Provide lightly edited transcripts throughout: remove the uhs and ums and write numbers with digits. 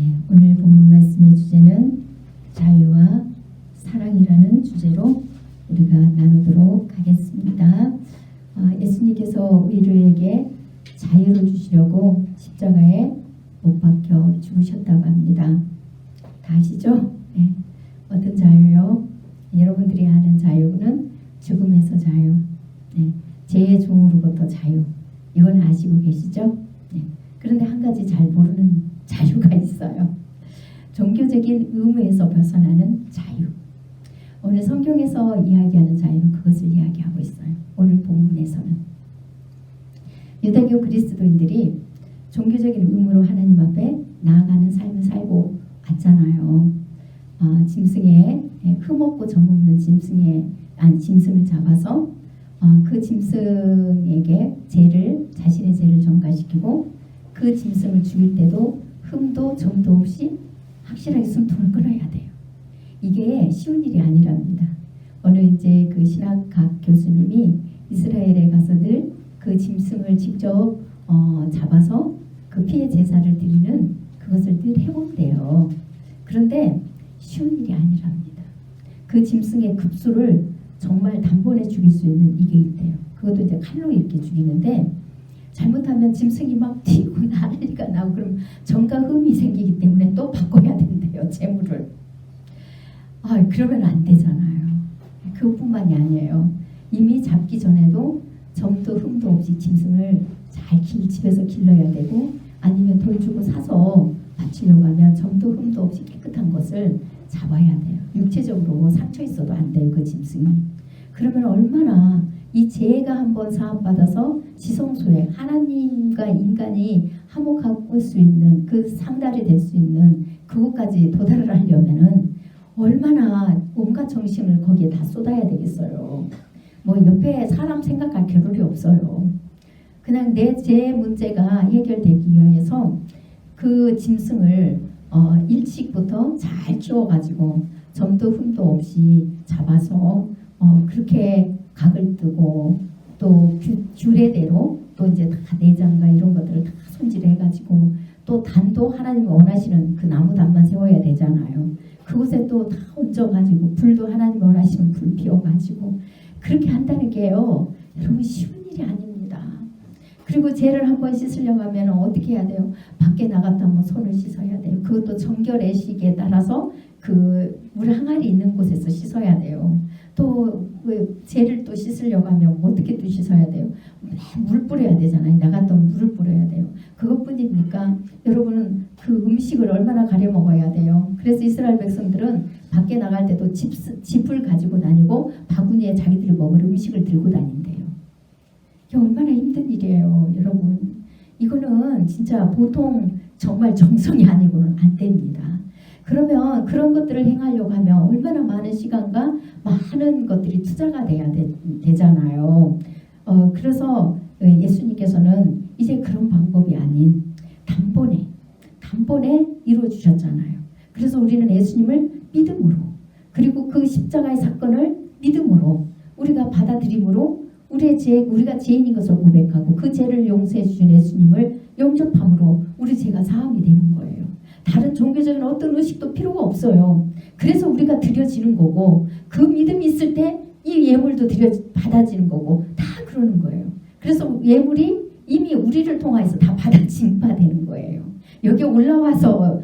네, 오늘 본문 말씀의 주제는 자유와 사랑이라는 주제로 우리가 나누도록 하겠습니다. 예수님께서 우리에게 자유를 주시려고 십자가에 못 박혀 죽으셨다고 합니다. 다 아시죠? 네. 어떤 자유요? 여러분들이 아는 자유는 죽음에서 자유, 네. 죄의 종으로부터 자유. 이건 아시고 계시죠? 네. 그런데 한 가지 잘 모르는 자유가 있어요. 종교적인 의무에서 벗어나는 자유. 오늘 성경에서 이야기하는 자유는 그것을 이야기하고 있어요. 오늘 본문에서는 유대교 그리스도인들이 종교적인 의무로 하나님 앞에 나아가는 삶을 살고 왔잖아요. 짐승에 흠없고 점없는 짐승을 잡아서 그 짐승에게 자신의 죄를 전가시키고 그 짐승을 죽일 때도 흠도 점도 없이 확실하게 숨통을 끊어야 돼요. 이게 쉬운 일이 아니랍니다. 어느 이제 그 신학학 교수님이 이스라엘에 가서 늘 그 짐승을 직접 잡아서 그 피해 제사를 드리는 그것을 늘 해본대요. 그런데 쉬운 일이 아니랍니다. 그 짐승의 급수를 정말 단번에 죽일 수 있는 이게 있대요. 그것도 이제 칼로 이렇게 죽이는데 잘못하면 짐승이 막 튀고 난리가 나고 그럼 정가 흠이 생기기 때문에 또 바꿔야 된대요. 재물을. 그러면 안 되잖아요. 그것뿐만이 아니에요. 이미 잡기 전에도 점도 흠도 없이 짐승을 잘 집에서 길러야 되고 아니면 돈 주고 사서 바치려고 하면 점도 흠도 없이 깨끗한 것을 잡아야 돼요. 육체적으로 상처 있어도 안 돼요. 그 짐승이. 그러면 얼마나 이 죄가 한번 사함받아서 지성소에 하나님과 인간이 화목할 수 있는 그 상달이 될 수 있는 그것까지 도달을 하려면은 얼마나 온갖 정신을 거기에 다 쏟아야 되겠어요. 뭐 옆에 사람 생각할 겨를이 없어요. 그냥 내 죄 문제가 해결되기 위해서 그 짐승을 일찍부터 잘 키워가지고 점도 흠도 없이 잡아서 그렇게 각을 뜨고 또 규례대로 또 이제 다 내장과 이런 것들을 다 손질해가지고 또 단도 하나님이 원하시는 그 나무 단만 세워야 되잖아요. 그곳에 또 다 얹어가지고 불도 하나님이 원하시는 불 피워가지고 그렇게 한다는 게요. 여러분 쉬운 일이 아닙니다. 그리고 죄를 한번 씻으려고 하면 어떻게 해야 돼요? 밖에 나갔다 하면 손을 씻어야 돼요. 그것도 정결의식에 따라서 그 물 항아리 있는 곳에서 씻어야 돼요. 또 죄를 또 씻으려고 하면 어떻게 또 씻어야 돼요? 물 뿌려야 되잖아요. 나갔던 물을 뿌려야 돼요. 그것뿐입니까? 여러분은 그 음식을 얼마나 가려 먹어야 돼요. 그래서 이스라엘 백성들은 밖에 나갈 때도 짚을 가지고 다니고 바구니에 자기들이 먹을 음식을 들고 다닌대요. 이게 얼마나 힘든 일이에요. 여러분. 이거는 진짜 보통 정말 정성이 아니고는 안 됩니다. 그러면 그런 것들을 행하려고 하면 얼마나 많은 시간과 많은 것들이 투자가 돼야 되잖아요. 그래서 예수님께서는 이제 그런 방법이 아닌 단번에 이루어 주셨잖아요. 그래서 우리는 예수님을 믿음으로 그리고 그 십자가의 사건을 믿음으로 우리가 받아들임으로 우리가 죄인인 것을 고백하고 그 죄를 용서해 주신 예수님을 영접함으로 우리 죄가 사함이 되는 거예요. 다른 종교적인 어떤 의식도 필요가 없어요. 그래서 우리가 드려지는 거고 그 믿음이 있을 때 이 예물도 받아지는 거고 다 그러는 거예요. 그래서 예물이 이미 우리를 통해서 다 받아진 바 되는 거예요. 여기 올라와서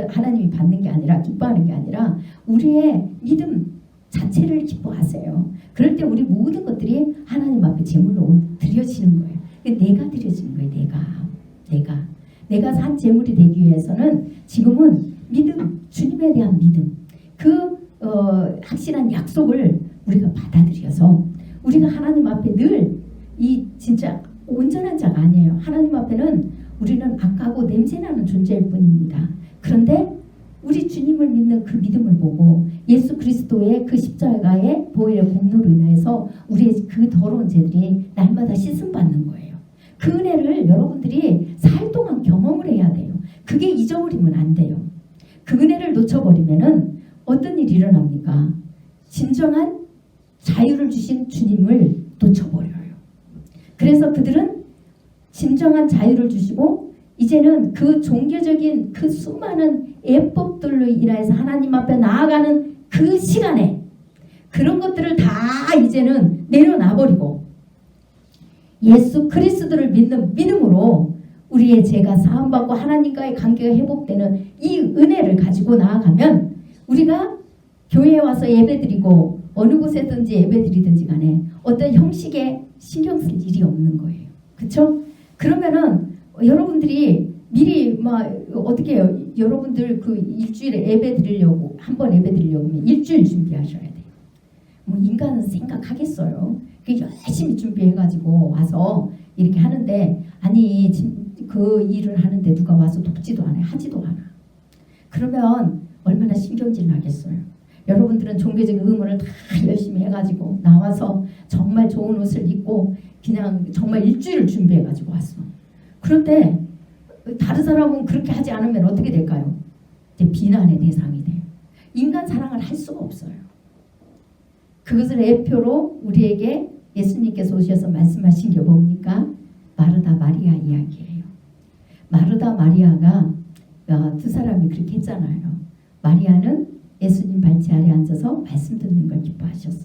하나님이 받는 게 아니라 기뻐하는 게 아니라 우리의 믿음 자체를 기뻐하세요. 그럴 때 우리 모든 것들이 하나님 앞에 제물로 드려지는 거예요. 내가 드려지는 거예요. 내가 산 제물이 되기 위해서는 지금은 믿음, 주님에 대한 믿음, 그 확실한 약속을 우리가 받아들여서 우리가 하나님 앞에 늘 이 진짜 온전한 자가 아니에요. 하나님 앞에는 우리는 악하고 냄새나는 존재일 뿐입니다. 그런데 우리 주님을 믿는 그 믿음을 보고 예수 그리스도의 그 십자가의 보혈의 공로로 인해서 우리의 그 더러운 죄들이 날마다 씻음받는 거예요. 그 은혜를 여러분들이 살 동안 경험을 해야 돼요. 그게 잊어버리면 안 돼요. 그 은혜를 놓쳐버리면은 어떤 일이 일어납니까? 진정한 자유를 주신 주님을 놓쳐버려요. 그래서 그들은 진정한 자유를 주시고 이제는 그 종교적인 그 수많은 예법들로 인해서 하나님 앞에 나아가는 그 시간에 그런 것들을 다 이제는 내려놔버리고 예수 그리스도를 믿는 믿음으로 우리의 죄가 사함받고 하나님과의 관계가 회복되는 이 은혜를 가지고 나아가면 우리가 교회에 와서 예배드리고 어느 곳에든지 예배드리든지 간에 어떤 형식에 신경 쓸 일이 없는 거예요. 그렇죠? 그러면은 여러분들이 미리 막 어떻게 해요? 여러분들 그 일주일에 예배 드리려고 한 번 예배 드리려고 하면 일주일 준비하셔야 돼요. 뭐 인간은 생각하겠어요. 그 열심히 준비해가지고 와서 이렇게 하는데 아니 그 일을 하는데 누가 와서 돕지도 않아요. 하지도 않아. 그러면 얼마나 신경질 나겠어요. 여러분들은 종교적인 의무를 다 열심히 해가지고 나와서 정말 좋은 옷을 입고 그냥 정말 일주일을 준비해가지고 왔어. 그런데 다른 사람은 그렇게 하지 않으면 어떻게 될까요? 이제 비난의 대상이 돼요. 인간 사랑을 할 수가 없어요. 그것을 예표로 우리에게 예수님께서 오셔서 말씀하신 게 뭡니까? 마르다 마리아 이야기예요. 마르다 마리아가 두 사람이 그렇게 했잖아요. 마리아는 예수님 발치 아래 앉아서 말씀 듣는 걸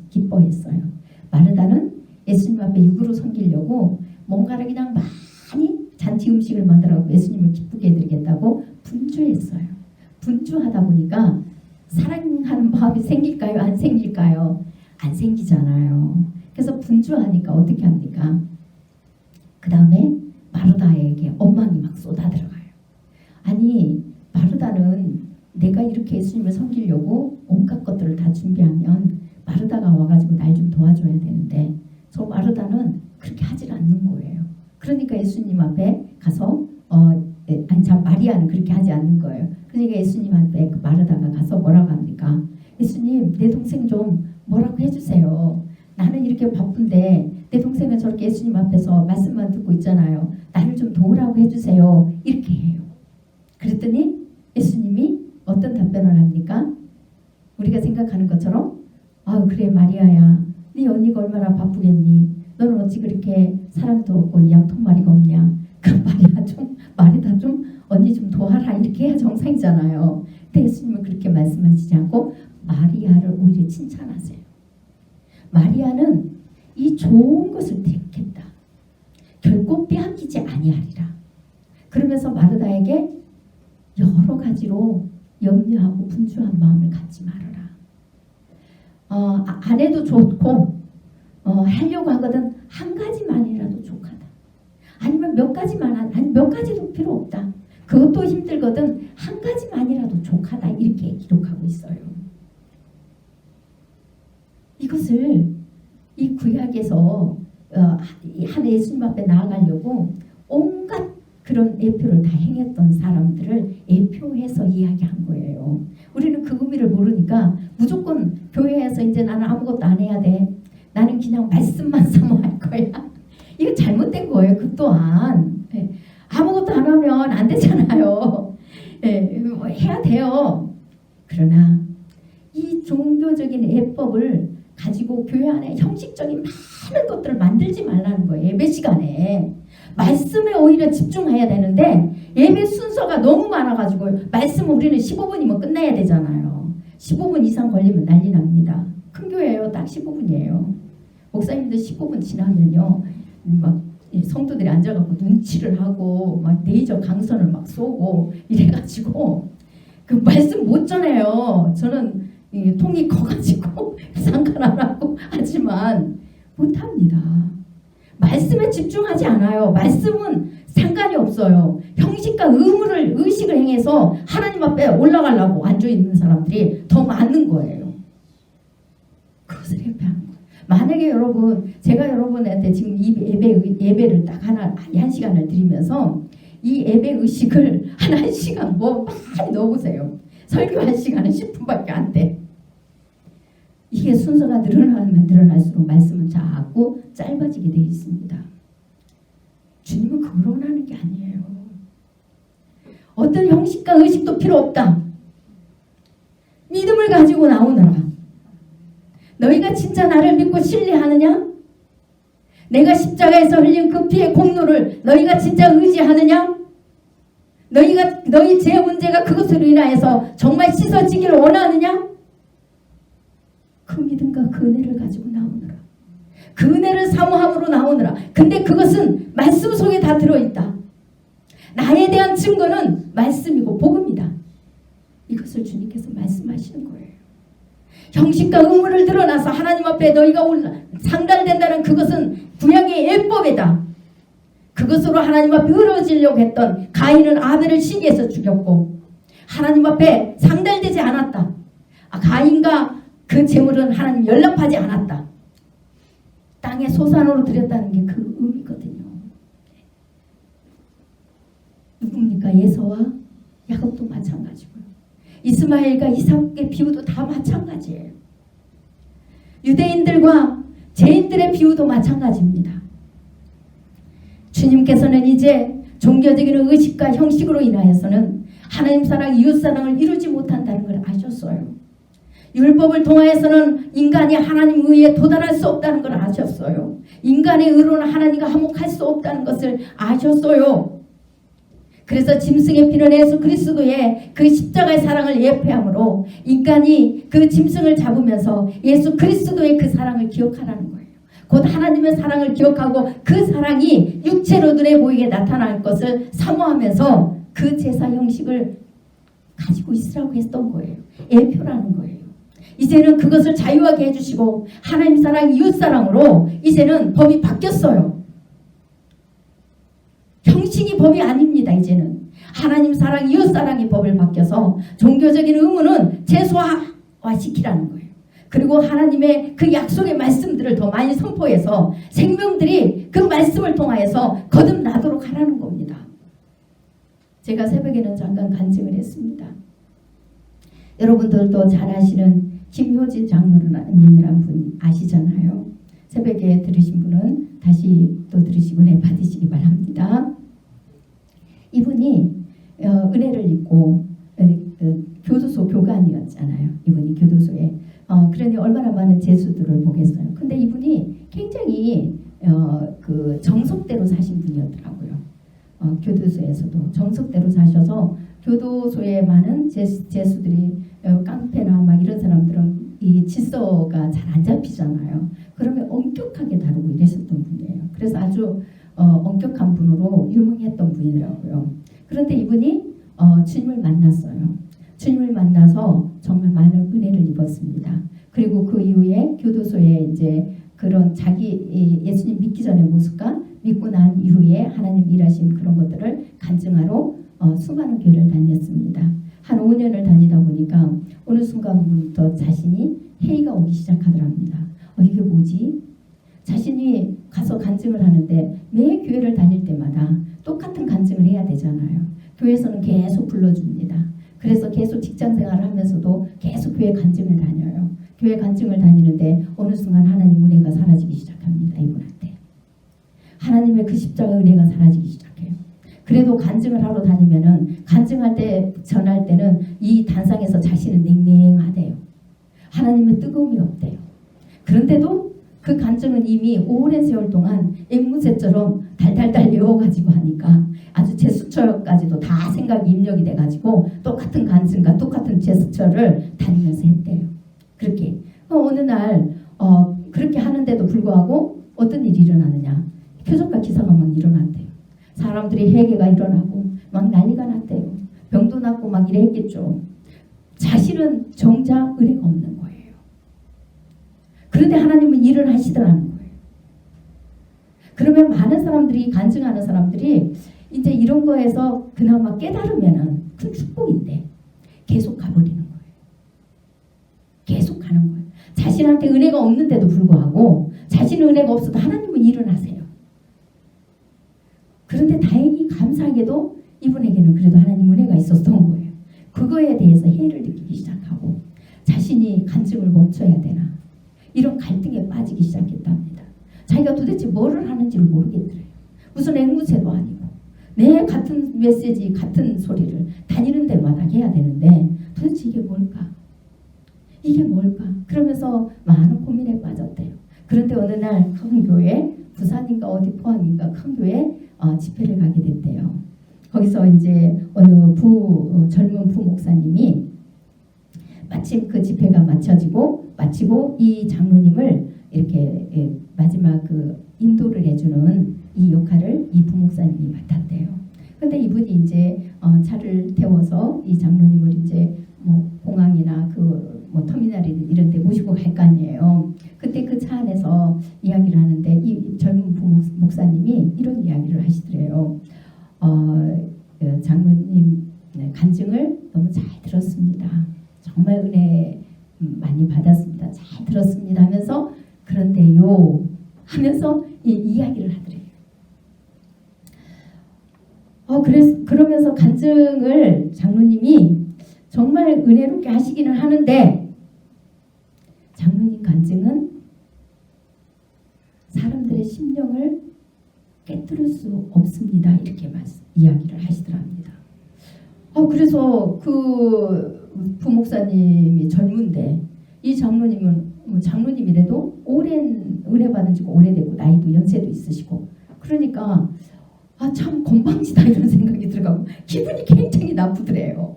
기뻐했어요. 마르다는 예수님 앞에 육으로 섬기려고 뭔가를 그냥 많이 잔치 음식을 만들어서 예수님을 기쁘게 해드리겠다고 분주했어요. 분주하다 보니까 사랑하는 마음이 생길까요? 안 생길까요? 안 생기잖아요. 그래서 분주하니까 어떻게 합니까? 그 다음에 마르다에게 원망이 막 쏟아들어가요. 아니 마르다는 내가 이렇게 예수님을 섬기려고 온갖 것들을 다 준비하면 마르다가 와가지고 날 좀 도와줘야 되는데 저 마르다는 그렇게 하질 않는 거예요. 그러니까 예수님 앞에 가서 마리아는 그렇게 하지 않는 거예요. 그러니까 예수님한테 그 마르다가 가서 뭐라고 합니까? 예수님 내 동생 좀 뭐라고 해주세요. 나는 이렇게 바쁜데 내 동생은 저렇게 예수님 앞에서 말씀만 듣고 있잖아요. 나를 좀 도우라고 해주세요. 이렇게 해요. 그랬더니 예수님이 어떤 답변을 합니까? 우리가 생각하는 것처럼 아 그래 마리아야 네 언니가 얼마나 바쁘겠니? 너는 어찌 그렇게 사랑도 없고 양통마리가 없냐? 그 마리다 좀 언니 좀 도와라 이렇게 해야 정상이잖아요. 근데 예수님은 그렇게 말씀하시지 않고 마리아를 오히려 칭찬하세요. 마리아는 이 좋은 것을 택했다. 결코 빼앗기지 아니하리라. 그러면서 마르다에게 여러 가지로 염려하고 분주한 마음을 갖지 말아라. 안 해도 좋고 하려고 하거든 한 가지만이라도 족하다. 아니면 몇 가지만 아니 몇 가지도 필요 없다. 그것도 힘들거든 한 가지만이라도 족하다. 이렇게 기록하고 있어요. 이것을 이 구약에서 한 예수님 앞에 나아가려고 온갖 그런 예표를 다 행했던 사람들을 예표해서 이야기한 거예요. 우리는 그 의미를 모르니까 무조건 교회에서 이제 나는 아무것도 안 해야 돼. 나는 그냥 말씀만 사모할 거야. 이거 잘못된 거예요. 그 또한 아무것도 안 하면 안 되잖아요. 해야 돼요. 그러나 이 종교적인 예법을 가지고 교회 안에 형식적인 많은 것들을 만들지 말라는 거예요. 예배 시간에. 말씀에 오히려 집중해야 되는데 예배 순서가 너무 많아가지고 말씀 우리는 15분이면 끝내야 되잖아요. 15분 이상 걸리면 난리 납니다. 큰 교회예요. 딱 15분이에요. 목사님들 15분 지나면요. 막 성도들이 앉아갖고 눈치를 하고 막 레이저 강선을 막 쏘고 이래가지고 그 말씀 못 전해요. 저는 통이 커가지고 상관 안 하고 하지만 못합니다. 말씀에 집중하지 않아요. 말씀은 상관이 없어요. 형식과 의식을 행해서 하나님 앞에 올라가려고 앉아있는 사람들이 더 많은 거예요. 그것을 예배하는 거예요. 만약에 여러분, 제가 여러분한테 지금 이 예배를 딱 한 시간을 드리면서 이 예배 의식을 한 시간 뭐 많이 넣어보세요. 설교한 시간은 10분밖에 안 돼. 이게 순서가 늘어나면 늘어날수록 말씀은 자꾸 짧아지게 되어 있습니다. 주님은 그걸 원하는 게 아니에요. 어떤 형식과 의식도 필요 없다. 믿음을 가지고 나오너라. 너희가 진짜 나를 믿고 신뢰하느냐? 내가 십자가에서 흘린 그 피의 공로를 너희가 진짜 의지하느냐? 너희 죄 문제가 그것으로 인하여서 정말 씻어지기를 원하느냐? 그 믿음과 그 은혜를 가지고 나오느라. 그 은혜를 사모함으로 나오느라. 근데 그것은 말씀 속에 다 들어있다. 나에 대한 증거는 말씀이고 복음이다. 이것을 주님께서 말씀하시는 거예요. 형식과 의무를 드러나서 하나님 앞에 너희가 상달된다는 그것은 구약의 율법이다. 그것으로 하나님 앞에 의로워지려고 했던 가인은 아벨을 시기해서 죽였고 하나님 앞에 상달되지 않았다. 가인과 그 재물은 하나님 연락하지 않았다. 땅에 소산으로 드렸다는 게 그 의미거든요. 누굽니까? 예서와 야곱도 마찬가지고요. 이스마엘과 이삭의 비유도 다 마찬가지예요. 유대인들과 죄인들의 비유도 마찬가지입니다. 주님께서는 이제 종교적인 의식과 형식으로 인하여서는 하나님 사랑, 이웃 사랑을 이루지 못한다는 걸 아셨어요. 율법을 통하여서는 인간이 하나님 의에 도달할 수 없다는 걸 아셨어요. 인간의 의로는 하나님과 화목할 수 없다는 것을 아셨어요. 그래서 짐승의 피는 예수 그리스도의 그 십자가의 사랑을 예표함으로 인간이 그 짐승을 잡으면서 예수 그리스도의 그 사랑을 기억하라는 거예요. 곧 하나님의 사랑을 기억하고 그 사랑이 육체로 눈에 보이게 나타날 것을 사모하면서 그 제사 형식을 가지고 있으라고 했던 거예요. 예표라는 거예요. 이제는 그것을 자유하게 해주시고 하나님 사랑, 이웃 사랑으로 이제는 법이 바뀌었어요. 형식이 법이 아닙니다. 이제는 하나님 사랑, 이웃 사랑이 법을 바뀌어서 종교적인 의무는 최소화시키라는 거예요. 그리고 하나님의 그 약속의 말씀들을 더 많이 선포해서 생명들이 그 말씀을 통하여서 거듭나도록 하라는 겁니다. 제가 새벽에는 잠깐 간증을 했습니다. 여러분들도 잘 아시는 김효진 장로님이라는 분 아시잖아요. 새벽에 들으신 분은 다시 또 들으시고 받으시기 바랍니다. 이분이 은혜를 입고 교도소 교관이었잖아요. 이분이 교도소에 그러니 얼마나 많은 제수들을 보겠어요. 근데 이분이 굉장히 그 정석대로 사신 분이었더라고요. 교도소에서도 정석대로 사셔서 교도소에 많은 제수들이 깡패나 막 이런 사람들은 이 질서가 잘 안 잡히잖아요. 그러면 엄격하게 다루고 이랬었던 분이에요. 그래서 아주 엄격한 분으로 유명했던 분이더라고요. 그런데 이분이 주님을 만났어요. 주님을 만나서 정말 많은 은혜를 입었습니다. 그리고 그 이후에 교도소에 이제 그런 자기 예수님 믿기 전의 모습과 믿고 난 이후에 하나님 일하신 그런 것들을 간증하러 수많은 교회를 다녔습니다. 한 5년을 다니다 보니까 어느 순간부터 자신이 회의가 오기 시작하더랍니다. 이게 뭐지? 자신이 가서 간증을 하는데 매 교회를 다닐 때마다 똑같은 간증을 해야 되잖아요. 교회에서는 계속 불러줍니다. 그래서 계속 직장 생활을 하면서도 계속 교회 간증을 다녀요. 교회 간증을 다니는데 어느 순간 하나님 은혜가 사라지기 시작합니다. 이분한테. 하나님의 그 십자가 은혜가 사라지기 시작해요. 그래도 간증을 하러 다니면은 간증할 때 전할 때는 이 단상에서 자신은 냉랭하대요. 하나님의 뜨거움이 없대요. 그런데도 그 간증은 이미 오랜 세월 동안 앵무새처럼 달달달 외워가지고 하니까 아주 제스처까지도 다 생각이 입력이 돼가지고 똑같은 간증과 똑같은 제스처를 다니면서 했대요. 그렇게 어느 날 그렇게 하는데도 불구하고 어떤 일이 일어나느냐? 표적과 기사가 막 일어났대요. 사람들이 회개가 일어나고 막 난리가 났대요. 병도 낫고 막 이래 했겠죠. 자신은 정작 은혜가 없는 거예요. 그런데 하나님은 일을 하시더라는 거예요. 그러면 많은 사람들이 간증하는 사람들이 이제 이런 거에서 그나마 깨달으면은 큰 축복인데 계속 가버리는 거예요. 계속 가는 거예요. 자신한테 은혜가 없는데도 불구하고 자신은 은혜가 없어도 하나님은 일을 하세요. 그런데 다행히 감사하게도 이분에게는 그래도 하나님 은혜가 있었던 거예요. 그거에 대해서 해를 느끼기 시작하고 자신이 간증을 멈춰야 되나 이런 갈등에 빠지기 시작했답니다. 자기가 도대체 뭐를 하는지를 모르겠더래요. 무슨 앵무새도 아니고 매 같은 메시지 같은 소리를 다니는 데마다 해야 되는데 도대체 이게 뭘까? 이게 뭘까? 그러면서 많은 고민에 빠졌대요. 그런데 어느 날 큰 교회 부산인가 어디 포항인가 큰 교회 집회를 가게 됐대요. 거기서 이제 어느 젊은 부목사님이 마침 그 집회가 마치고 이 장로님을 이렇게 마지막 그 인도를 해주는 이 역할을 이 부목사님이 맡았대요. 근데 이분이 이제 차를 태워서 이 장로님을 이제 뭐 공항이나 그 뭐 터미널이나 이런 데 모시고 갈 거 아니에요. 그때 그 차 안에서 이야기를 하는데 이 젊은 목사님이 이런 이야기를 하시더래요. 장로님 간증을 너무 잘 들었습니다. 정말 은혜 많이 받았습니다. 잘 들었습니다 하면서 그런데요 하면서 이 이야기를 하더래요. 그러면서 간증을 장로님이 정말 은혜롭게 하시기는 하는데 장로님 간증은 사람들의 심령을 깨뜨릴 수 없습니다. 이렇게 이야기를 하시더랍니다. 그래서 그 부목사님이 젊은데 이 장로님은 장로님이라도 오랜 은혜 받은 지가 오래되고 나이도 연세도 있으시고 그러니까 참 건방지다 이런 생각이 들어가고 기분이 굉장히 나쁘더래요.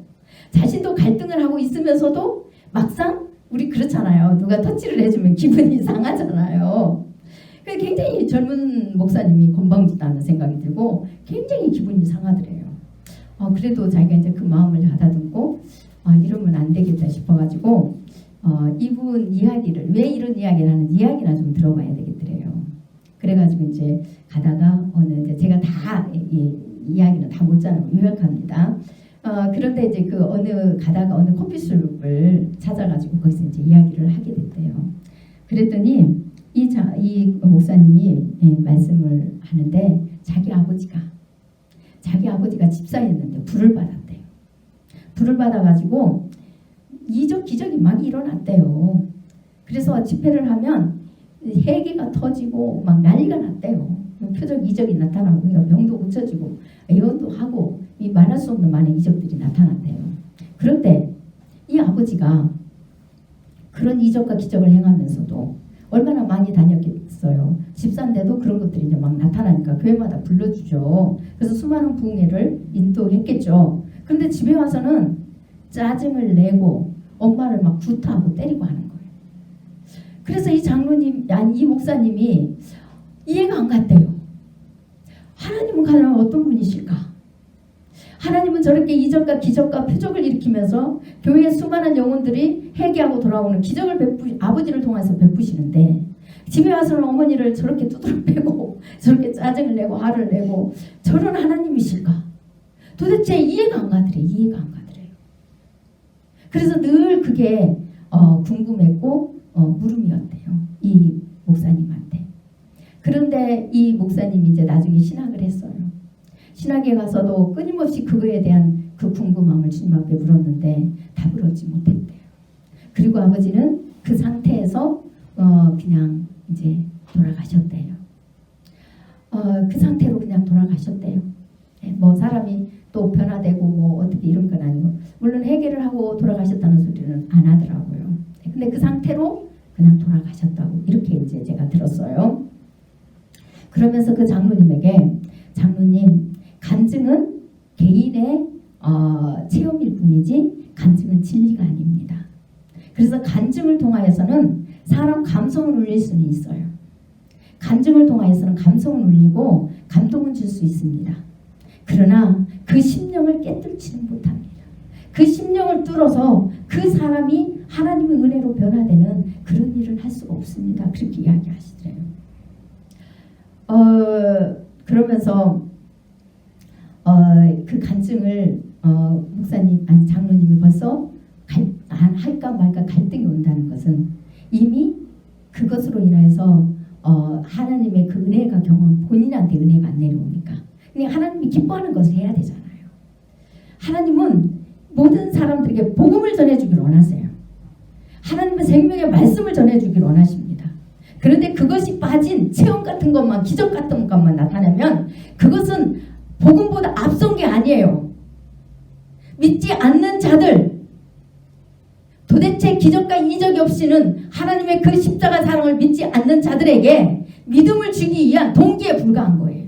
자신도 갈등을 하고 있으면서도 막상 우리 그렇잖아요. 누가 터치를 해주면 기분이 상하잖아요. 굉장히 젊은 목사님이 건방지다는 생각이 들고 굉장히 기분이 상하더래요. 그래도 자기가 이제 그 마음을 가다듬고 이러면 안 되겠다 싶어가지고 이분 이야기를 왜 이런 이야기를 하는지 이야기나 좀 들어봐야 되겠더래요. 그래가지고 이제 가다가 이제 제가 다 이야기는 다 못잖아요. 요약합니다. 그런데 이제 가다가 어느 커피숍을 찾아가지고 거기서 이제 이야기를 하게 됐대요. 그랬더니 이 목사님이 말씀을 하는데 자기 아버지가 집사였는데 불을 받았대요. 불을 받아가지고 기적이 막 일어났대요. 그래서 집회를 하면 해계가 터지고 막 난리가 났대요. 표적 이적이 나타나고 병도 고쳐지고 예언도 하고 이 말할 수 없는 많은 이적들이 나타났대요. 그런데 이 아버지가 그런 이적과 기적을 행하면서도 얼마나 많이 다녔겠어요. 집사인데도 그런 것들이 이제 막 나타나니까 교회마다 불러주죠. 그래서 수많은 부흥회를 인도했겠죠. 그런데 집에 와서는 짜증을 내고 엄마를 막 구타하고 때리고 하는 거예요. 그래서 이 목사님이 이해가 안 갔대요. 하나님은 과연 어떤 분이실까? 하나님은 저렇게 이적과 기적과 표적을 일으키면서 교회의 수많은 영혼들이 회개하고 돌아오는 기적을 아버지를 통해서 베푸시는데 집에 와서는 어머니를 저렇게 두드러 패고 저렇게 짜증을 내고 화를 내고 저런 하나님이실까? 도대체 이해가 안 가더래요. 그래서 늘 그게 궁금했고 물음이었대요. 이 목사님한테. 그런데 이 목사님이 이제 나중에 신학을 했어요. 신학에 가서도 끊임없이 그거에 대한 그 궁금함을 주님 앞에 물었는데 답을 얻지 못했대요. 그리고 아버지는 그 상태에서 그냥 이제 돌아가셨대요. 그 상태로 그냥 돌아가셨대요. 뭐 사람이 또 변화되고 뭐 어떻게 이런 건 아니고 물론 해결을 하고 돌아가셨다는 소리는 안 하더라고요. 근데 그 상태로 그냥 돌아가셨다고 이렇게 이제 제가 들었어요. 그러면서 그 장로님에게 장로님 간증은 개인의 체험일 뿐이지 간증은 진리가 아닙니다. 그래서 간증을 통하여서는 사람 감성을 울릴 수는 있어요. 간증을 통하여서는 감성을 울리고 감동을 줄 수 있습니다. 그러나 그 심령을 깨뚫지는 못합니다. 그 심령을 뚫어서 그 사람이 하나님의 은혜로 변화되는 그런 일을 할 수가 없습니다. 그렇게 이야기하시더래요. 그러면서 그 간증을 장로님이 벌써 할까 말까 갈등이 온다는 것은 이미 그것으로 인해서 하나님의 그 은혜가 본인한테 은혜가 안 내려오니까 그냥 하나님이 기뻐하는 것을 해야 되잖아요. 하나님은 모든 사람들에게 복음을 전해주기를 원하세요. 하나님의 생명의 말씀을 전해주기를 원하십니다. 그런데 그것이 빠진 체험 같은 것만 기적 같은 것만 나타나면 그것은 복음보다 앞선 게 아니에요. 믿지 않는 자들 도대체 기적과 이적이 없이는 하나님의 그 십자가 사랑을 믿지 않는 자들에게 믿음을 주기 위한 동기에 불과한 거예요.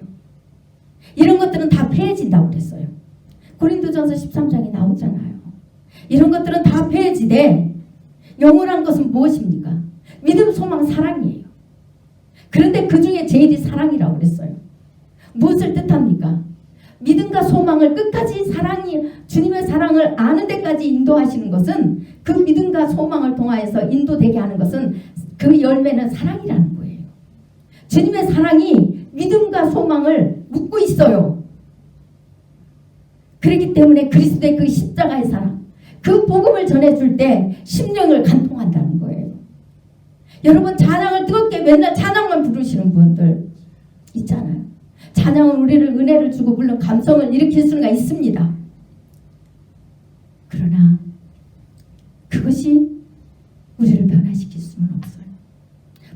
이런 것들은 다 패해진다고 그랬어요. 고린도전서 13장에 나오잖아요. 이런 것들은 다 패해지되 영원한 것은 무엇입니까? 믿음, 소망, 사랑이에요. 그런데 그 중에 제일이 사랑이라고 그랬어요. 무엇을 뜻합니까? 믿음과 소망을 끝까지 주님의 사랑을 아는 데까지 인도하시는 것은, 그 믿음과 소망을 통하여서 인도되게 하는 것은, 그 열매는 사랑이라는 거예요. 주님의 사랑이 믿음과 소망을 묶고 있어요. 그렇기 때문에 그리스도의 그 십자가의 사랑, 그 복음을 전해줄 때 심령을 간통한다는 거예요. 여러분, 찬양을 뜨겁게 맨날 찬양만 부르시는 분들 있잖아요. 찬양은 우리를 은혜를 주고 물론 감성을 일으킬 수가 있습니다. 그러나 그것이 우리를 변화시킬 수는 없어요.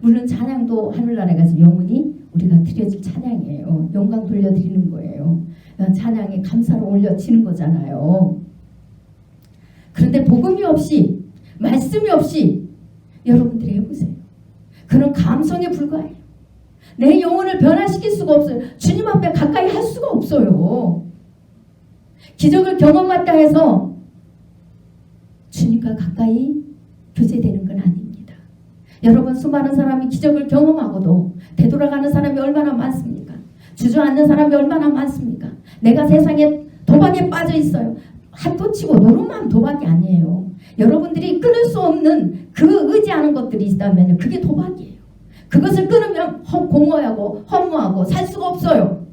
물론 찬양도 하늘나라에 가서 영원히 우리가 드려질 찬양이에요. 영광 돌려드리는 거예요. 찬양에 감사로 올려지는 거잖아요. 그런데 복음이 없이, 말씀이 없이 여러분들이 해보세요. 그런 감성에 불과해요. 내 영혼을 변화시킬 수가 없어요. 주님 앞에 가까이 할 수가 없어요. 기적을 경험했다 해서 주님과 가까이 교제되는 건 아닙니다. 여러분, 수많은 사람이 기적을 경험하고도 되돌아가는 사람이 얼마나 많습니까? 주저앉는 사람이 얼마나 많습니까? 내가 세상에 도박에 빠져 있어요. 한도 치고 노름만 도박이 아니에요. 여러분들이 끊을 수 없는 그 의지하는 것들이 있다면 그게 도박이에요. 그것을 끊으면 공허하고 허무하고 살 수가 없어요.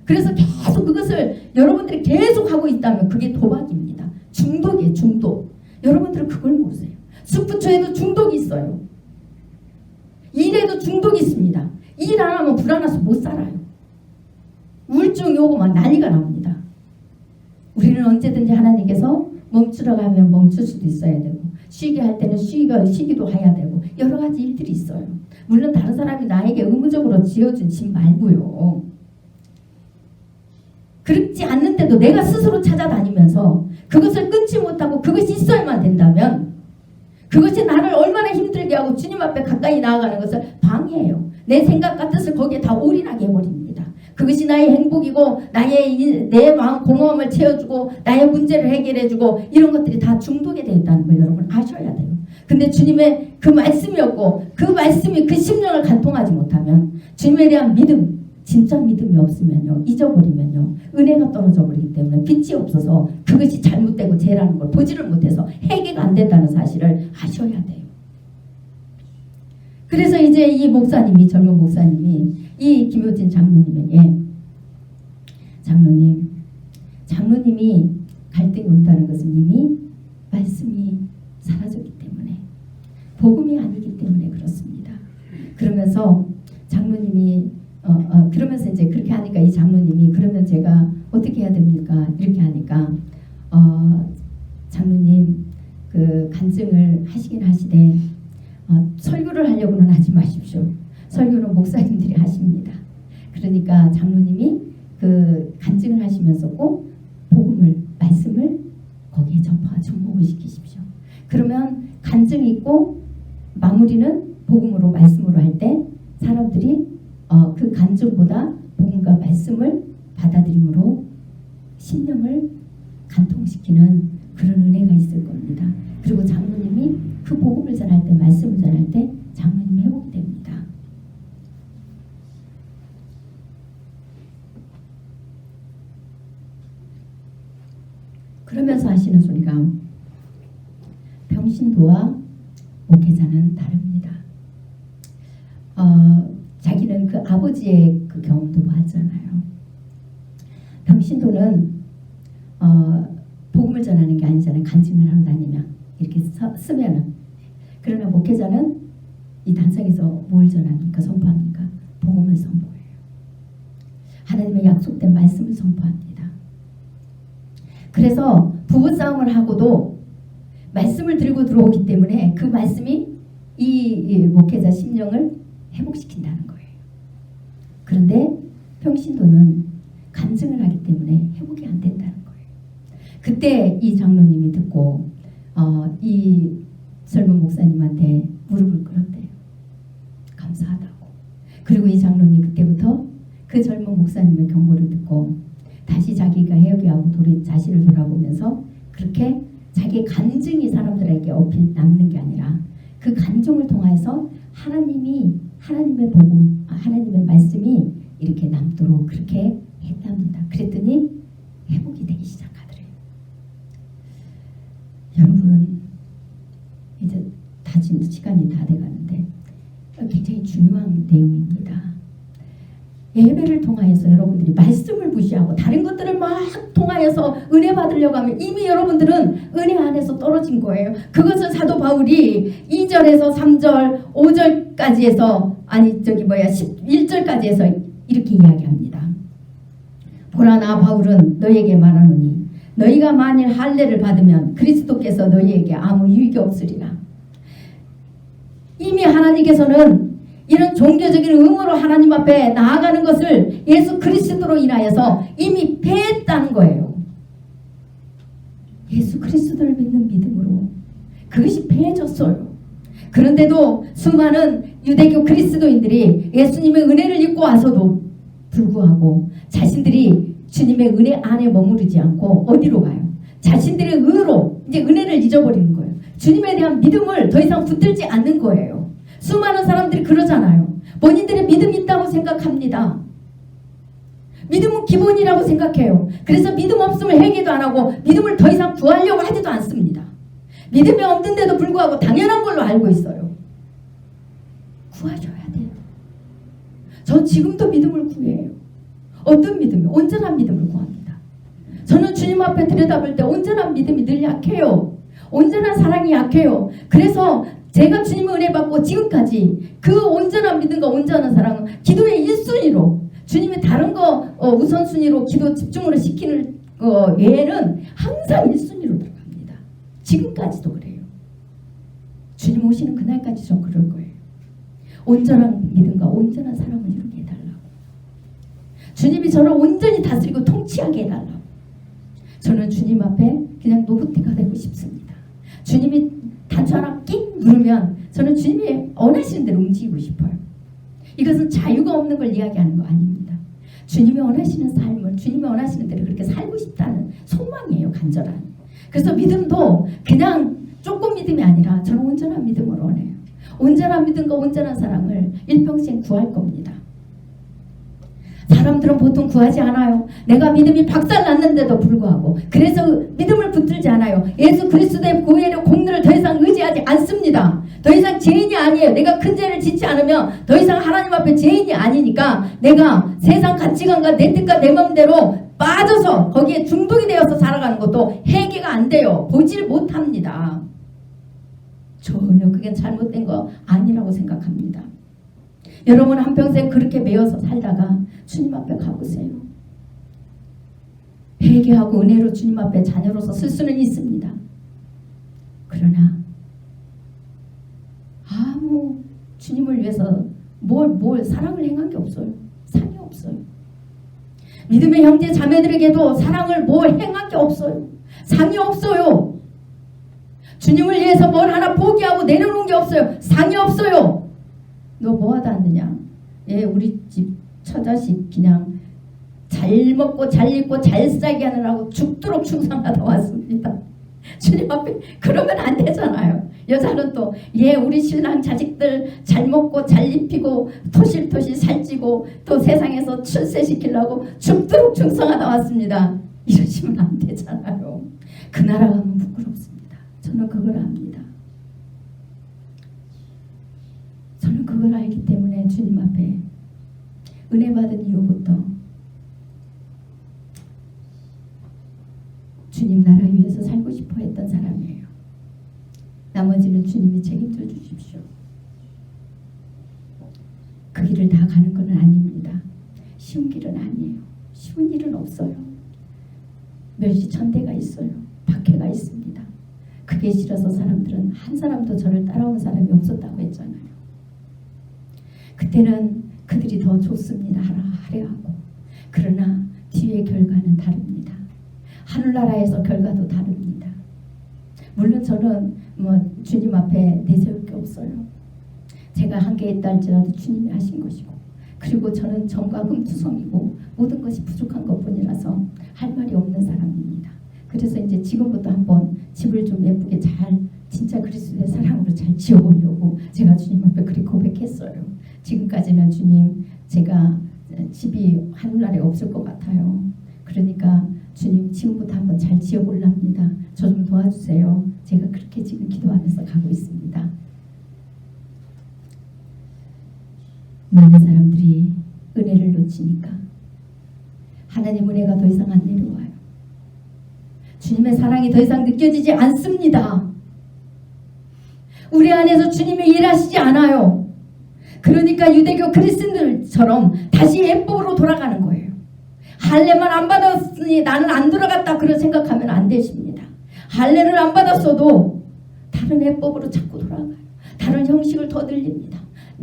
그래서 계속 그것을 여러분들이 계속 하고 있다면 그게 도박입니다. 중독이에요. 중독. 여러분들은 그걸 모르세요. 스포츠에도 중독이 있어요. 일에도 중독이 있습니다. 일 안 하면 불안해서 못 살아요. 우울증이 오고 막 난리가 납니다. 우리는 언제든지 하나님께서 멈추라고 하면 멈출 수도 있어야 되고, 쉬게 할 때는 쉬기도 해야 되고, 여러 가지 일들이 있어요. 물론 다른 사람이 나에게 의무적으로 지어준 짐 말고요. 그렇지 않는데도 내가 스스로 찾아다니면서 그것을 끊지 못하고 그것이 있어야만 된다면, 그것이 나를 얼마나 힘들게 하고 주님 앞에 가까이 나아가는 것을 방해해요. 내 생각과 뜻을 거기에 다 올인하게 해버립니다. 그것이 나의 행복이고 내 마음 공허함을 채워주고 나의 문제를 해결해주고, 이런 것들이 다 중독이 되어 있다는 걸 여러분 아셔야 돼요. 근데 주님의 그 말씀이 없고 그 말씀이 그 심령을 간통하지 못하면, 주님에 대한 믿음, 진짜 믿음이 없으면요, 잊어버리면요, 은혜가 떨어져 버리기 때문에 빛이 없어서 그것이 잘못되고 죄라는 걸 보지를 못해서 해결가 안 된다는 사실을 아셔야 돼요. 그래서 이제 이 목사님이, 젊은 목사님이 이 김효진 장로님에게, 장로님이 갈등이 온다는 것은 이미 말씀이 사라졌기 때문에, 복음이 아니기 때문에 그렇습니다. 그러면서 장로님이 그러면서 이제 그렇게 하니까 이 장로님이, 그러면 제가 어떻게 해야 됩니까? 이렇게 하니까 장로님, 그 간증을 하시긴 하시되 설교를 하려고는 하지 마십시오. 설교는 목사님들이 하십니다. 그러니까 장로님이 그 간증을 하시면서 꼭 복음을, 말씀을 거기에 접목을 시키십시오. 그러면 간증이 있고 마무리는 복음으로, 말씀으로 할 때 사람들이 그 간증보다 복음과 말씀을 받아들임으로 심령을 간통시키는 그런 은혜가 있을 겁니다. 그리고 장로님이 그 복음을 전할 때, 말씀을 전할 때 장로님이 회복이 됩니다. 그러면서 하시는 소리가, 평신도와 목회자는 다릅니다. 자기는 그 아버지의 그 경험도 봤잖아요. 평신도는 복음을 전하는 게 아니잖아요. 간증을 하러 다니면 이렇게 쓰면은. 그러나 목회자는 이 단상에서 뭘 전합니까? 선포합니까? 복음을 선포해요. 하나님의 약속된 말씀을 선포합니다. 그래서 부부싸움을 하고도 말씀을 들고 들어오기 때문에 그 말씀이 이 목회자 심령을 회복시킨다는 거예요. 그런데 평신도는 간증을 하기 때문에 회복이 안 된다는 거예요. 그때 이 장로님이 듣고 이 젊은 목사님한테 무릎을 꿇었대요. 감사하다고. 그리고 이 장로님이 그때부터 그 젊은 목사님의 경고를 듣고 다시 자기가 회개하고 자신을 돌아보면서 그렇게 자기의 간증이 사람들에게 남는 게 아니라 그 간증을 통해서 하나님의 복음, 하나님의 말씀이 이렇게 남도록 그렇게 했답니다. 그랬더니 회복이 되기 시작하더래요. 여러분, 이제 다 지금 시간이 다 돼가는데 굉장히 중요한 내용입니다. 예배를 통하여서 여러분들이 말씀을 무시하고 다른 것들을 막 통하여서 은혜 받으려고 하면 이미 여러분들은 은혜 안에서 떨어진 거예요. 그것은 사도 바울이 2절에서 3절, 5절까지 해서 11절까지 해서 이렇게 이야기합니다. 보라, 나 바울은 너희에게 말하노니 너희가 만일 할례를 받으면 그리스도께서 너희에게 아무 유익이 없으리라. 이미 하나님께서는 이런 종교적인 의무로 하나님 앞에 나아가는 것을 예수 그리스도로 인하여서 이미 패했다는 거예요. 예수 그리스도를 믿는 믿음으로 그것이 패해졌어요. 그런데도 수많은 유대교 그리스도인들이 예수님의 은혜를 입고 와서도 불구하고 자신들이 주님의 은혜 안에 머무르지 않고 어디로 가요? 자신들의 의로 이제 은혜를 잊어버리는 거예요. 주님에 대한 믿음을 더 이상 붙들지 않는 거예요. 수많은 사람들이 그러잖아요. 본인들의 믿음이 있다고 생각합니다. 믿음은 기본이라고 생각해요. 그래서 믿음 없으면 회개도 안 하고 믿음을 더 이상 구하려고 하지도 않습니다. 믿음이 없는데도 불구하고 당연한 걸로 알고 있어요. 구하셔야 돼요. 전 지금도 믿음을 구해요. 어떤 믿음이요? 온전한 믿음을 구합니다. 저는 주님 앞에 들여다볼 때 온전한 믿음이 늘 약해요. 온전한 사랑이 약해요. 그래서 제가 주님의 은혜 받고 지금까지 그 온전한 믿음과 온전한 사랑은 기도의 1순위로 주님이 다른 거 우선순위로 기도 집중으로 시키는 거 외에는 항상 1순위로 들어갑니다. 지금까지도 그래요. 주님 오시는 그날까지 전 그럴 거예요. 온전한 믿음과 온전한 사랑을 이루게 해달라고. 주님이 저를 온전히 다스리고 통치하게 해달라고. 저는 주님 앞에 그냥 노부티가 되고 싶습니다. 주님이 단추 하나 낑 누르면 저는 주님이 원하시는 대로 움직이고 싶어요. 이것은 자유가 없는 걸 이야기하는 거 아닙니다. 주님이 원하시는 삶을 주님이 원하시는 대로 그렇게 살고 싶다는 소망이에요. 간절한. 그래서 믿음도 그냥 조금 믿음이 아니라 저는 온전한 믿음을 원해요. 온전한 믿음과 온전한 사랑을 일평생 구할 겁니다. 사람들은 보통 구하지 않아요. 내가 믿음이 박살났는데도 불구하고 그래서 믿음을 붙들지 않아요. 예수 그리스도의 구원의 공로를 더 이상 의지하지 않습니다. 더 이상 죄인이 아니에요. 내가 큰 죄를 짓지 않으면 더 이상 하나님 앞에 죄인이 아니니까 내가 세상 가치관과 내 뜻과 내 마음대로 빠져서 거기에 중독이 되어서 살아가는 것도 해결가 안 돼요. 보질 못합니다. 전혀 그게 잘못된 거 아니라고 생각합니다. 여러분 한평생 그렇게 매여서 살다가 주님 앞에 가보세요. 회개하고 은혜로 주님 앞에 자녀로서 쓸 수는 있습니다. 그러나 아무 주님을 위해서 뭘 사랑을 행한 게 없어요. 상이 없어요. 믿음의 형제 자매들에게도 사랑을 뭘 행한 게 없어요. 상이 없어요. 주님을 위해서 뭘 하나 포기하고 내려놓은 게 없어요. 상이 없어요. 너 뭐 하다 왔느냐? 예, 우리 집 처자식 그냥 잘 먹고 잘 입고 잘 살게 하느라고 죽도록 충성하다 왔습니다. 주님 앞에 그러면 안 되잖아요. 여자는 또 우리 신랑 자식들 잘 먹고 잘 입히고 토실토실 살찌고 또 세상에서 출세시키려고 죽도록 충성하다 왔습니다. 이러시면 안 되잖아요. 그 나라 가면 부끄럽습니다. 저는 그걸 압니다. 저는 그걸 알기 때문에 주님 앞에 은혜 받은 이후부터 주님 나라 위해서 살고 싶어 했던 사람이에요. 나머지는 주님이 책임져 주십시오. 그 길을 다 가는 건 아닙니다. 쉬운 길은 아니에요. 쉬운 일은 없어요. 멸시천대가 있어요. 박해가 있습니다. 그게 싫어서 사람들은 한 사람도 저를 따라온 사람이 없었다고 했잖아요. 그때는 그들이 더 좋습니다. 하려하고. 그러나 뒤의 결과는 다릅니다. 하늘나라에서 결과도 다릅니다. 물론 저는 주님 앞에 내세울 게 없어요. 제가 한 게 있다 할지라도 주님이 하신 것이고, 그리고 그리고 저는 정과 금투성이고 모든 것이 부족한 것뿐이라서 할 말이 없는 사람입니다. 그래서 이제 지금부터 한번 집을 좀 예쁘게 잘 진짜 그리스도의 사랑으로 잘 지어보려고 제가 주님 앞에 그렇게 고백했어요. 지금까지는 주님 제가 집이 하늘나라에 없을 것 같아요. 그러니까 주님 지금부터 한번 잘 지어보랍니다. 저 좀 도와주세요. 제가 그렇게 지금 기도하면서 가고 있습니다. 많은 사람들이 은혜를 놓치니까 하나님 은혜가 더 이상 안 내려와요. 주님의 사랑이 더 이상 느껴지지 않습니다. 우리 안에서 주님이 일하시지 않아요. 그러니까 유대교 그리스도인들처럼 다시 예법으로 돌아가는 거예요. 할례만 안 받았으니 나는 안 들어갔다 그런 생각하면 안 되십니다. 할례를 안 받았어도 다른 예법으로 자꾸 돌아가요. 다른 형식을 더 늘립니다.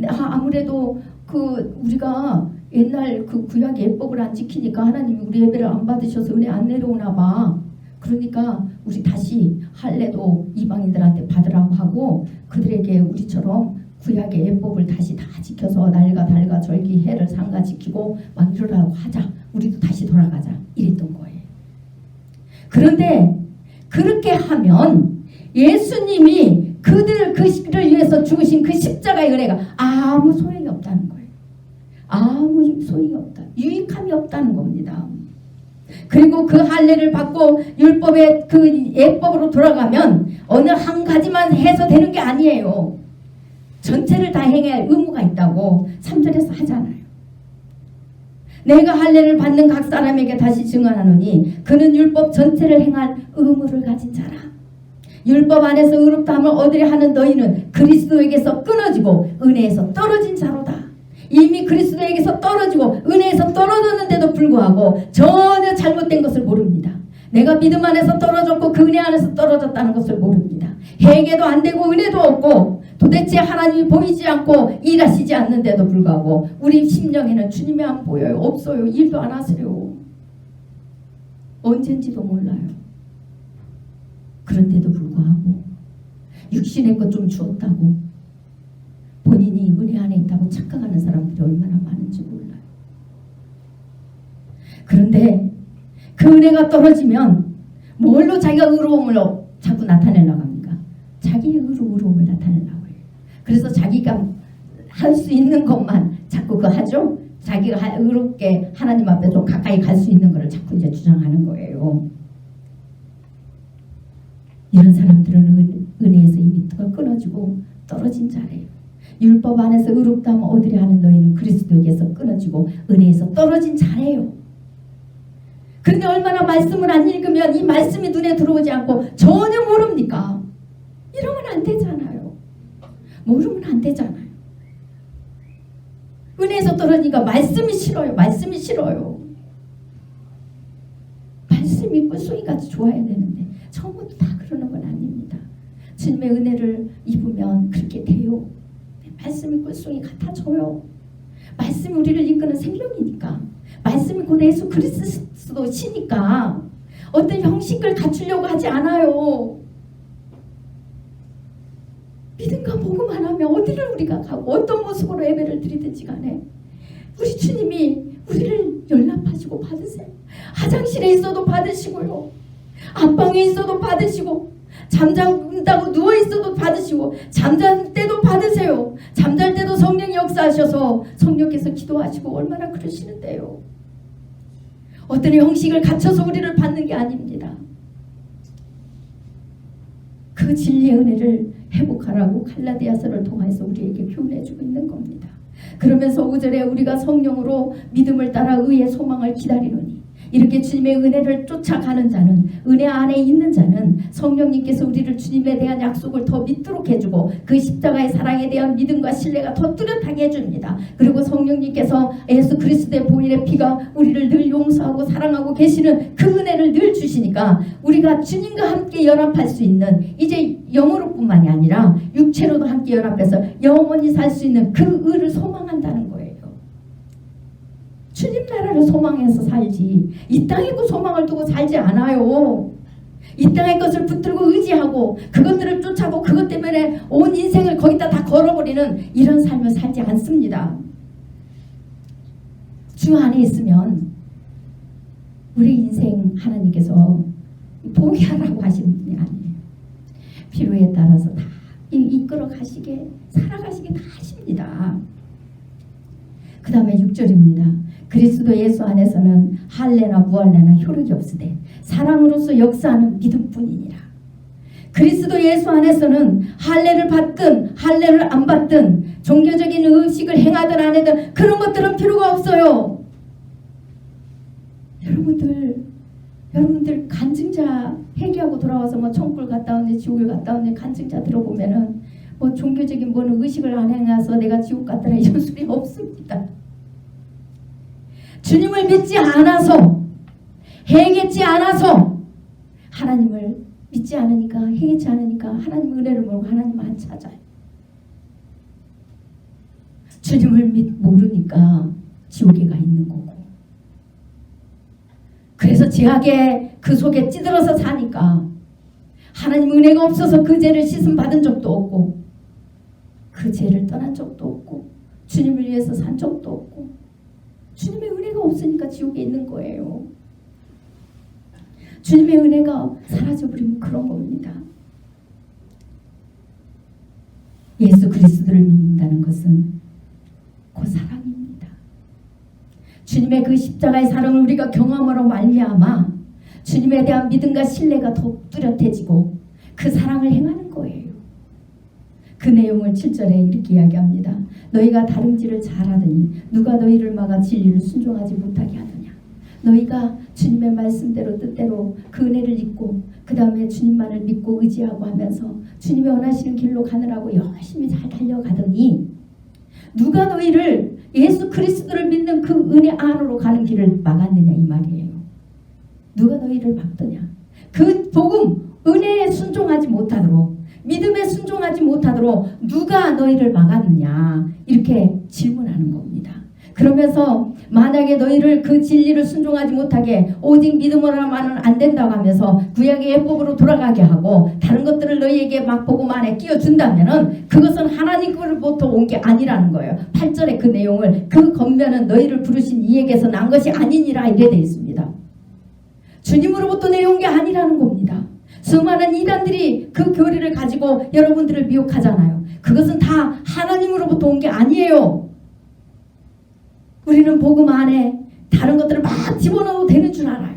아무래도 우리가 옛날 구약 예법을 안 지키니까 하나님이 우리 예배를 안 받으셔서 은혜 안 내려오나 봐. 그러니까 우리 다시 할례도 이방인들한테 받으라고 하고 그들에게 우리처럼 구약의 예법을 다시 다 지켜서 날과 달과 절기 해를 상가 지키고 막 이러라고 하자. 우리도 다시 돌아가자. 이랬던 거예요. 그런데 그렇게 하면 예수님이 그들을 위해서 죽으신 그 십자가의 은혜가 아무 소용이 없다는 거예요. 아무 소용이 없다. 유익함이 없다는 겁니다. 그리고 그 할례를 받고 율법의 그 예법으로 돌아가면 어느 한 가지만 해서 되는 게 아니에요. 전체를 다 행해야 할 의무가 있다고 3절에서 하잖아요. 내가 할례를 받는 각 사람에게 다시 증언하노니 그는 율법 전체를 행할 의무를 가진 자라. 율법 안에서 의롭다함을 얻으려 하는 너희는 그리스도에게서 끊어지고 은혜에서 떨어진 자로다. 이미 그리스도에게서 떨어지고 은혜에서 떨어졌는데도 불구하고 전혀 잘못된 것을 모릅니다. 내가 믿음 안에서 떨어졌고 그 은혜 안에서 떨어졌다는 것을 모릅니다. 회개도 안 되고 은혜도 없고 도대체 하나님이 보이지 않고 일하시지 않는데도 불구하고 우리 심령에는 주님이 안 보여요. 없어요. 일도 안 하세요. 언젠지도 몰라요. 그런데도 불구하고 육신의 것 좀 주었다고 본인이 은혜 안에 있다고 착각하는 사람들이 얼마나 많은지 몰라요. 그런데 그 은혜가 떨어지면 뭘로 자기가 의로움을 자꾸 나타내려고 합니까? 자기의 의로움을 나타내려고 해요. 그래서 자기가 할 수 있는 것만 자꾸 그거 하죠. 자기가 의롭게 하나님 앞에 좀 가까이 갈 수 있는 것을 자꾸 이제 주장하는 거예요. 이런 사람들은 은혜에서 이미 끊어지고 떨어진 자래요. 율법 안에서 의롭다함을 얻으려 하는 너희는 그리스도에게서 끊어지고 은혜에서 떨어진 자래요. 그런데 얼마나 말씀을 안 읽으면 이 말씀이 눈에 들어오지 않고 전혀 모릅니까? 이러면 안 되잖아요. 모르면 안 되잖아요. 은혜에서 떨어지니까 말씀이 싫어요. 말씀이 싫어요. 말씀이 꿀송이같이 좋아야 되는데 처음부터 다 그러는 건 아닙니다. 주님의 은혜를 입으면 그렇게 돼요. 말씀이 꿀송이 같아져요. 말씀이 우리를 이끄는 생명이니까. 말씀이 곧 예수 그리스도시니까 어떤 형식을 갖추려고 하지 않아요. 믿음과 복음만 하면 어디를 우리가 가고 어떤 모습으로 예배를 드리든지 간에 우리 주님이 우리를 연락하시고 받으세요. 화장실에 있어도 받으시고요. 안방에 있어도 받으시고 잠잔다고 누워있어도 받으시고 잠잘 때도 받으세요. 잠잘 때도 성령이 역사하셔서 성령께서 기도하시고 얼마나 그러시는데요. 어떤 형식을 갖춰서 우리를 받는 게 아닙니다. 그 진리의 은혜를 회복하라고 갈라디아서를 통해서 우리에게 교훈해주고 있는 겁니다. 그러면서 5절에 우리가 성령으로 믿음을 따라 의의 소망을 기다리노니 이렇게 주님의 은혜를 쫓아가는 자는 은혜 안에 있는 자는 성령님께서 우리를 주님에 대한 약속을 더 믿도록 해주고 그 십자가의 사랑에 대한 믿음과 신뢰가 더 뚜렷하게 해줍니다. 그리고 성령님께서 예수 그리스도의 보혈의 피가 우리를 늘 용서하고 사랑하고 계시는 그 은혜를 늘 주시니까 우리가 주님과 함께 연합할 수 있는 이제 영으로뿐만이 아니라 육체로도 함께 연합해서 영원히 살 수 있는 그 의를 소망한다는 거예요. 주님 나라를 소망해서 살지 이 땅의 그 소망을 두고 살지 않아요. 이 땅의 것을 붙들고 의지하고 그것들을 쫓아고 그것 때문에 온 인생을 거기다 다 걸어버리는 이런 삶을 살지 않습니다. 주 안에 있으면 우리 인생 하나님께서 포기하라고 하시는 분이 아니에요. 필요에 따라서 다 이끌어 가시게, 살아가시게 다 하십니다. 그 다음에 6절입니다. 그리스도 예수 안에서는 할례나 무할례나 효력이 없으되 사랑으로서 역사하는 믿음뿐이니라. 그리스도 예수 안에서는 할례를 받든 할례를 안 받든 종교적인 의식을 행하든 안 하든 그런 것들은 필요가 없어요. 여러분들 간증자 회개하고 돌아와서 뭐 천국을 갔다 온지 지옥을 갔다 온지 간증자 들어보면은 뭐 종교적인 뭐는 의식을 안 행해서 내가 지옥 갔더라 이런 소리 없습니다. 주님을 믿지 않아서, 회개치 않아서, 하나님을 믿지 않으니까, 회개치 않으니까 하나님 은혜를 모르고 하나님을 안 찾아요. 주님을 모르니까 지옥에 가 있는 거고, 그래서 죄악의 그 속에 찌들어서 사니까 하나님 은혜가 없어서 그 죄를 씻음 받은 적도 없고, 그 죄를 떠난 적도 없고, 주님을 위해서 산 적도 없고, 주님의 은혜가 없으니까 지옥에 있는 거예요. 주님의 은혜가 사라져버리면 그런 겁니다. 예수 그리스도를 믿는다는 것은 그 사랑입니다. 주님의 그 십자가의 사랑을 우리가 경험으로 말미암아 주님에 대한 믿음과 신뢰가 더 뚜렷해지고 그 사랑을 행하는 거예요. 그 내용을 7절에 이렇게 이야기합니다. 너희가 다름질을 잘하더니 누가 너희를 막아 진리를 순종하지 못하게 하느냐. 너희가 주님의 말씀대로 뜻대로 그 은혜를 잊고 그 다음에 주님만을 믿고 의지하고 하면서 주님이 원하시는 길로 가느라고 열심히 잘 달려가더니 누가 너희를 예수 그리스도를 믿는 그 은혜 안으로 가는 길을 막았느냐 이 말이에요. 누가 너희를 막더냐. 그 복음 은혜에 순종하지 못하도록, 믿음에 순종하지 못하도록 누가 너희를 막았느냐 이렇게 질문하는 겁니다. 그러면서 만약에 너희를 그 진리를 순종하지 못하게 오직 믿음으로만은 안 된다고 하면서 구약의 예법으로 돌아가게 하고 다른 것들을 너희에게 맛보고만 안에 끼워준다면은 그것은 하나님으로부터 온 게 아니라는 거예요. 8절에 그 내용을 그 겉면은 너희를 부르신 이에게서 난 것이 아니니라 이래 되어 있습니다. 주님으로부터 내려온 게 아니라는 겁니다. 수많은 이단들이 그 교리를 가지고 여러분들을 미혹하잖아요. 그것은 다 하나님으로부터 온 게 아니에요. 우리는 복음 안에 다른 것들을 막 집어넣어도 되는 줄 알아요.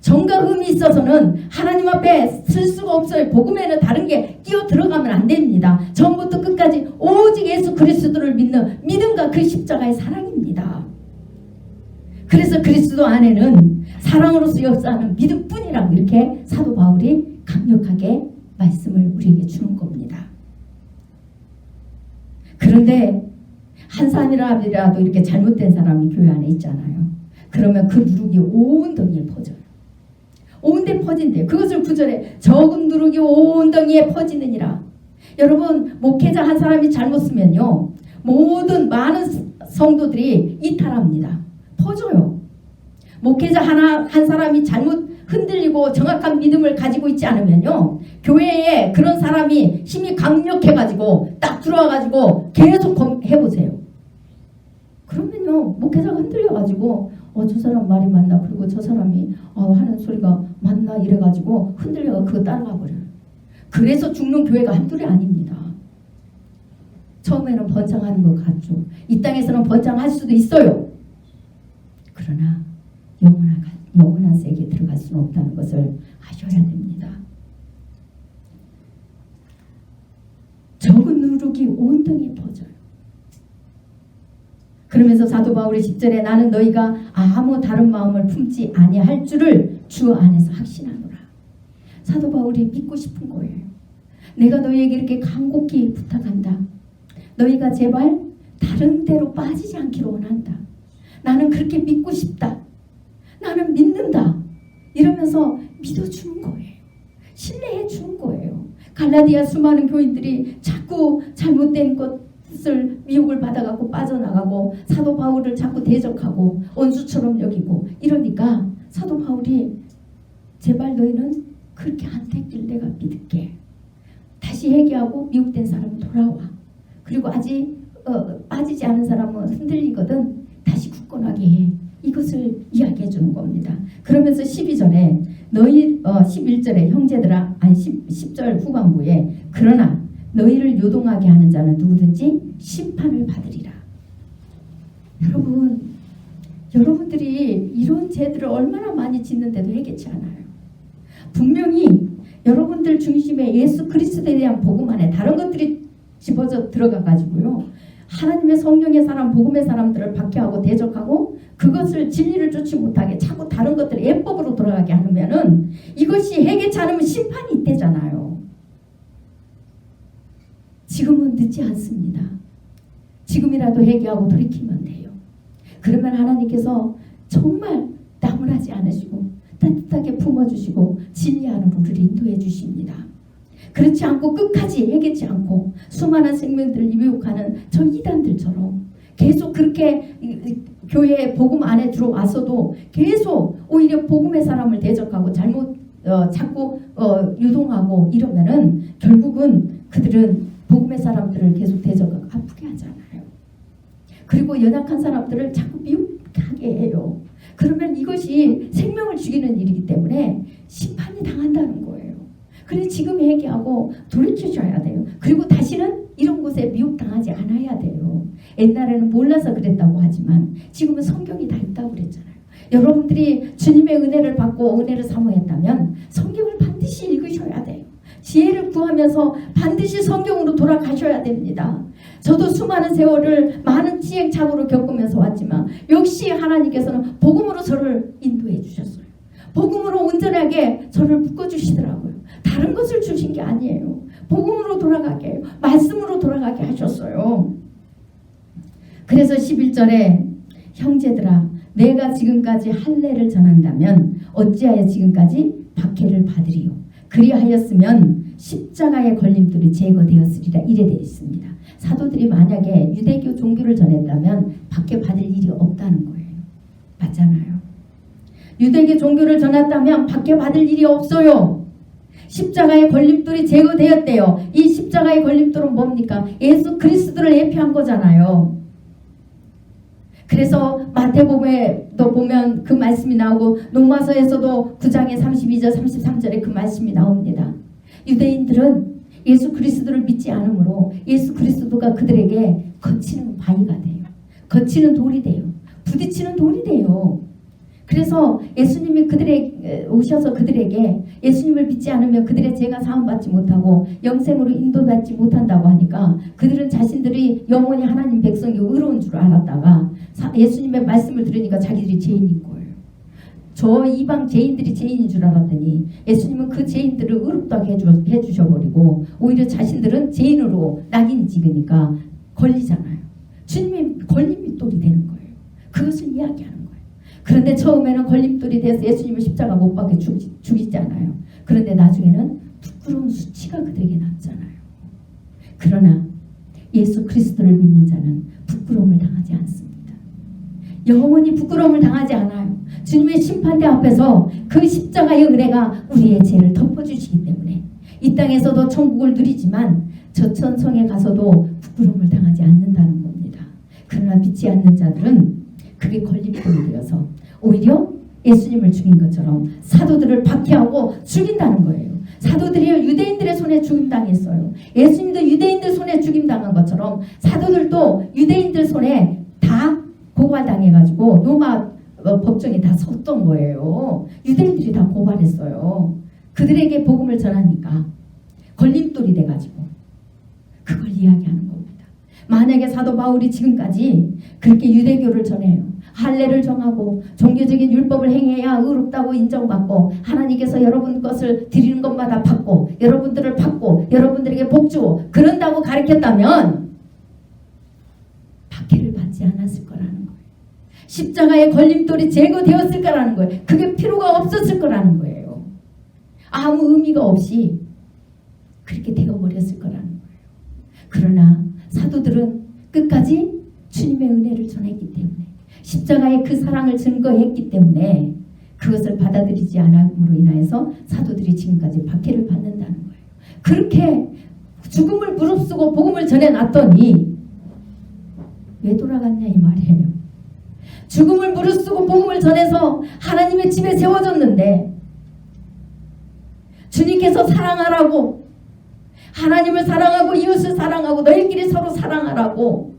정과 음이 있어서는 하나님 앞에 쓸 수가 없어요. 복음에는 다른 게 끼어 들어가면 안 됩니다. 처음부터 끝까지 오직 예수 그리스도를 믿는 믿음과 그 십자가의 사랑입니다. 그래서 그리스도 안에는 사랑으로서 역사하는 믿음뿐이라고 이렇게 사도 바울이 강력하게 말씀을 우리에게 주는 겁니다. 그런데 한 사람이라도 이렇게 잘못된 사람이 교회 안에 있잖아요. 그러면 그 누룩이 온 덩이에 퍼져요. 온 데 퍼진대요. 그것을 9절에 적은 누룩이 온 덩이에 퍼지느니라. 여러분 목회자 한 사람이 잘못 쓰면요 모든 많은 성도들이 이탈합니다. 퍼져요. 목회자 한 사람이 잘못 흔들리고 정확한 믿음을 가지고 있지 않으면요 교회에 그런 사람이 힘이 강력해가지고 딱 들어와가지고 계속 해보세요. 그러면요 목회자가 흔들려가지고 저 사람 말이 맞나, 그리고 저 사람이 하는 소리가 맞나 이래가지고 흔들려가 그거 따라가 버려요. 그래서 죽는 교회가 한둘이 아닙니다. 처음에는 번창하는 것 같죠. 이 땅에서는 번창할 수도 있어요. 그러나 영원한 세계에 들어갈 수는 없다는 것을 아셔야 됩니다. 적은 누룩이 온덩이에 퍼져요. 그러면서 사도 바울이 10절에 나는 너희가 아무 다른 마음을 품지 아니할 줄을 주 안에서 확신하노라. 사도 바울이 믿고 싶은 거예요. 내가 너희에게 이렇게 간곡히 부탁한다. 너희가 제발 다른 데로 빠지지 않기를 원한다. 나는 그렇게 믿고 싶다. 나는 믿는다. 이러면서 믿어주는 거예요. 신뢰해 주는 거예요. 갈라디아 수많은 교인들이 자꾸 잘못된 것을 미혹을 받아갖고 빠져나가고 사도 바울을 자꾸 대적하고 원수처럼 여기고 이러니까 사도 바울이 제발 너희는 그렇게 안 됐길 내가 믿을게. 다시 회개하고 미혹된 사람은 돌아와. 그리고 아직 빠지지 않은 사람은 흔들리거든. 다시 굳건하게 해. 이것을 이야기해 주는 겁니다. 그러면서 12절에 너희 11절에 형제들아, 아니 10절 후반부에 그러나 너희를 요동하게 하는 자는 누구든지 심판을 받으리라. 여러분들이 이런 죄들을 얼마나 많이 짓는데도 해결치 않아요. 분명히 여러분들 중심에 예수 그리스도에 대한 복음 안에 다른 것들이 집어져 들어가 가지고요, 하나님의 성령의 사람, 복음의 사람들을 박해하고 대적하고 그것을 진리를 쫓지 못하게 자꾸 다른 것들을 예법으로 돌아가게 하면은 이것이 해결치 않으면 심판이 있대잖아요. 지금은 늦지 않습니다. 지금이라도 회개하고 돌이키면 돼요. 그러면 하나님께서 정말 나무라지 않으시고 따뜻하게 품어주시고 진리 안으로 우리를 인도해 주십니다. 그렇지 않고 끝까지 해결치 않고 수많은 생명들을 유혹하는 저 이단들처럼 계속 그렇게 교회 복음 안에 들어와서도 계속 오히려 복음의 사람을 대적하고 자꾸 유동하고 이러면은 결국은 그들은 복음의 사람들을 계속 대적하고 아프게 하잖아요. 그리고 연약한 사람들을 자꾸 미혹하게 해요. 그러면 이것이 생명을 죽이는 일이기 때문에 심판이 당한다는 거예요. 그래서 지금 회개하고 돌이켜줘야 돼요. 그리고 다시는 이런 곳에 미혹당하지 않아야 돼요. 옛날에는 몰라서 그랬다고 하지만 지금은 성경이 다 있다고 그랬잖아요. 여러분들이 주님의 은혜를 받고 은혜를 사모했다면 성경을 반드시 읽으셔야 돼요. 지혜를 구하면서 반드시 성경으로 돌아가셔야 됩니다. 저도 수많은 세월을 많은 시행착오를 겪으면서 왔지만 역시 하나님께서는 복음으로 저를 인도해 주셨어요. 복음으로 온전하게 저를 묶어주시더라고요. 다른 것을 주신 게 아니에요. 복음으로 돌아가게 해요. 말씀으로 돌아가게 하셨어요. 그래서 11절에 형제들아 내가 지금까지 할례를 전한다면 어찌하여 지금까지 박해를 받으리요. 그리하였으면 십자가의 걸림돌이 제거되었으리라 이래 되어 있습니다. 사도들이 만약에 유대교 종교를 전했다면 박해받을 일이 없다는 거예요. 맞잖아요. 유대교 종교를 전했다면 박해받을 일이 없어요. 십자가의 걸림돌이 제거되었대요. 이 십자가의 걸림돌은 뭡니까? 예수 그리스도를 예표한 거잖아요. 그래서 마태복음에도 보면 그 말씀이 나오고 로마서에서도 9장의 32절 33절에 그 말씀이 나옵니다. 유대인들은 예수 그리스도를 믿지 않으므로 예수 그리스도가 그들에게 거치는 바위가 돼요. 거치는 돌이 돼요. 부딪히는 돌이 돼요. 그래서 예수님이 그들에게 오셔서 그들에게 예수님을 믿지 않으면 그들의 죄가 사함받지 못하고 영생으로 인도받지 못한다고 하니까 그들은 자신들이 영원히 하나님 백성이 의로운 줄 알았다가 예수님의 말씀을 들으니까 자기들이 죄인인 거예요. 저 이방 죄인들이 죄인인 줄 알았더니 예수님은 그 죄인들을 의롭다고 해주셔버리고 오히려 자신들은 죄인으로 낙인 찍으니까 걸리잖아요. 주님이 걸림돌이 되는 거예요. 그것을 이야기하는 거예요. 그런데 처음에는 걸림돌이 돼서 예수님을 십자가 못 박혀 죽이잖아요. 그런데 나중에는 부끄러운 수치가 그들에게 남잖아요. 그러나 예수 그리스도를 믿는 자는 부끄러움을 당하지 않습니다. 영원히 부끄러움을 당하지 않아요. 주님의 심판대 앞에서 그 십자가의 은혜가 우리의 죄를 덮어주시기 때문에 이 땅에서도 천국을 누리지만 저 천성에 가서도 부끄러움을 당하지 않는다는 겁니다. 그러나 믿지 않는 자들은 그게 걸림돌이 되어서 오히려 예수님을 죽인 것처럼 사도들을 박해하고 죽인다는 거예요. 사도들이 유대인들의 손에 죽임당했어요. 예수님도 유대인들 손에 죽임당한 것처럼 사도들도 유대인들 손에 다 고발당해가지고 로마 법정에 다 섰던 거예요. 유대인들이 다 고발했어요. 그들에게 복음을 전하니까 걸림돌이 돼가지고 그걸 이야기하는 겁니다. 만약에 사도 바울이 지금까지 그렇게 유대교를 전해요. 할례를 정하고 종교적인 율법을 행해야 의롭다고 인정받고 하나님께서 여러분 것을 드리는 것마다 받고 여러분들을 받고 여러분들에게 복주고 그런다고 가르쳤다면 박해를 받지 않았을 거라는 거예요. 십자가의 걸림돌이 제거되었을 거라는 거예요. 그게 필요가 없었을 거라는 거예요. 아무 의미가 없이 그렇게 되어버렸을 거라는 거예요. 그러나 사도들은 끝까지 주님의 은혜를 전했기 때문에 십자가의 그 사랑을 증거했기 때문에 그것을 받아들이지 않음으로 인하여서 사도들이 지금까지 박해를 받는다는 거예요. 그렇게 죽음을 무릅쓰고 복음을 전해놨더니 왜 돌아갔냐 이 말이에요. 죽음을 무릅쓰고 복음을 전해서 하나님의 집에 세워졌는데 주님께서 사랑하라고, 하나님을 사랑하고 이웃을 사랑하고 너희끼리 서로 사랑하라고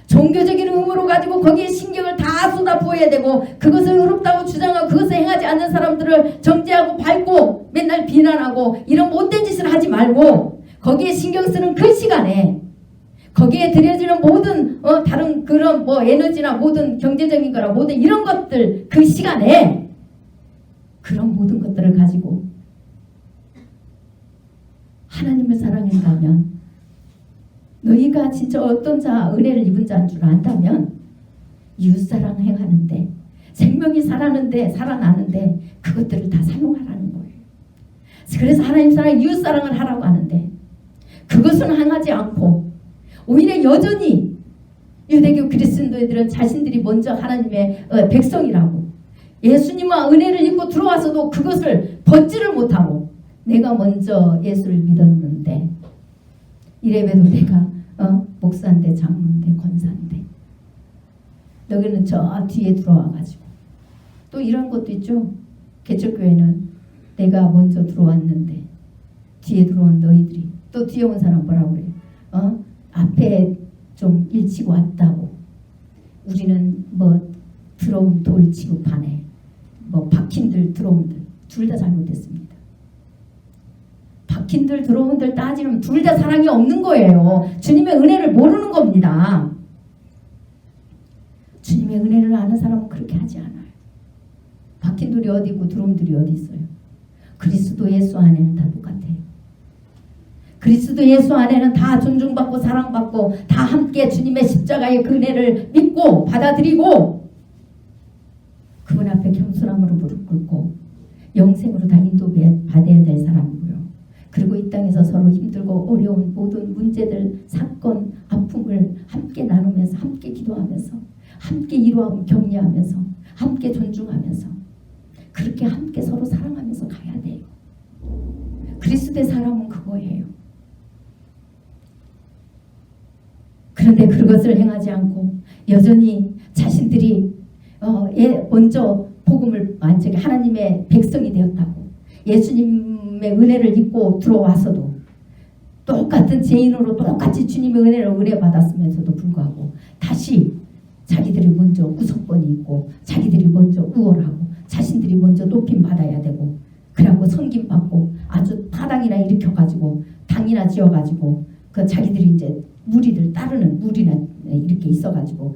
종교적인 의무로 가지고 거기에 신경을 다 쏟아부어야 되고 그것을 의롭다고 주장하고 그것을 행하지 않는 사람들을 정죄하고 밟고 맨날 비난하고 이런 못된 짓을 하지 말고 거기에 신경 쓰는 그 시간에 거기에 들여지는 모든 다른 그런 에너지나 모든 경제적인 거나 모든 이런 것들 그 시간에 그런 모든 것들을 가지고 하나님을 사랑한다면 너희가 진짜 어떤 자 은혜를 입은 자인 줄 안다면 이웃사랑 행하는데 생명이 살아나는데 그것들을 다 사용하라는 거예요. 그래서 하나님 사랑 이웃사랑을 하라고 하는데 그것은 행하지 않고 오히려 여전히 유대교 그리스도인들은 자신들이 먼저 하나님의 백성이라고 예수님과 은혜를 입고 들어와서도 그것을 벗지를 못하고 내가 먼저 예수를 믿었는데 이래봬도 내가 목사인데 장로인데 권사인데 여기는 저 뒤에 들어와가지고 또 이런 것도 있죠. 개척교회는 내가 먼저 들어왔는데 뒤에 들어온 너희들이 또 뒤에 온 사람 뭐라고 그래요? 앞에 좀 일치고 왔다고 우리는 들어온 돌 취급하네 박힌들 들어온들 둘 다 잘못됐습니다. 박힌들 들어온들 따지면 둘 다 사랑이 없는 거예요. 주님의 은혜를 모르는 겁니다. 주님의 은혜를 아는 사람은 그렇게 하지 않아요. 박힌들이 어디 있고 들어온들이 어디 있어요. 그리스도 예수 안에는 다 똑같아요. 그리스도 예수 안에는 다 존중받고 사랑받고 다 함께 주님의 십자가의 그 은혜를 믿고 받아들이고 그분 앞에 겸손함으로 무릎 꿇고 영생으로 다 인도받아야 될 사람이고요. 그리고 이 땅에서 서로 힘들고 어려운 모든 문제들, 사건, 아픔을 함께 나누면서 함께 기도하면서 함께 이루어 격려하면서 함께 존중하면서 그렇게 함께 서로 사랑하면서 가야 돼요. 그리스도의 사람은 그거예요. 그런데 그것을 행하지 않고 여전히 자신들이 먼저 복음을 완전히 하나님의 백성이 되었다고 예수님의 은혜를 입고 들어와서도 똑같은 죄인으로 똑같이 주님의 은혜 받았으면서도 불구하고 다시 자기들이 먼저 구속권이 있고 자기들이 먼저 우월하고 자신들이 먼저 높임 받아야 되고 그래갖고 섬김 받고 아주 타당이나 일으켜가지고 당이나 지어가지고 그 자기들이 이제 무리들 따르는 무리나 이렇게 있어가지고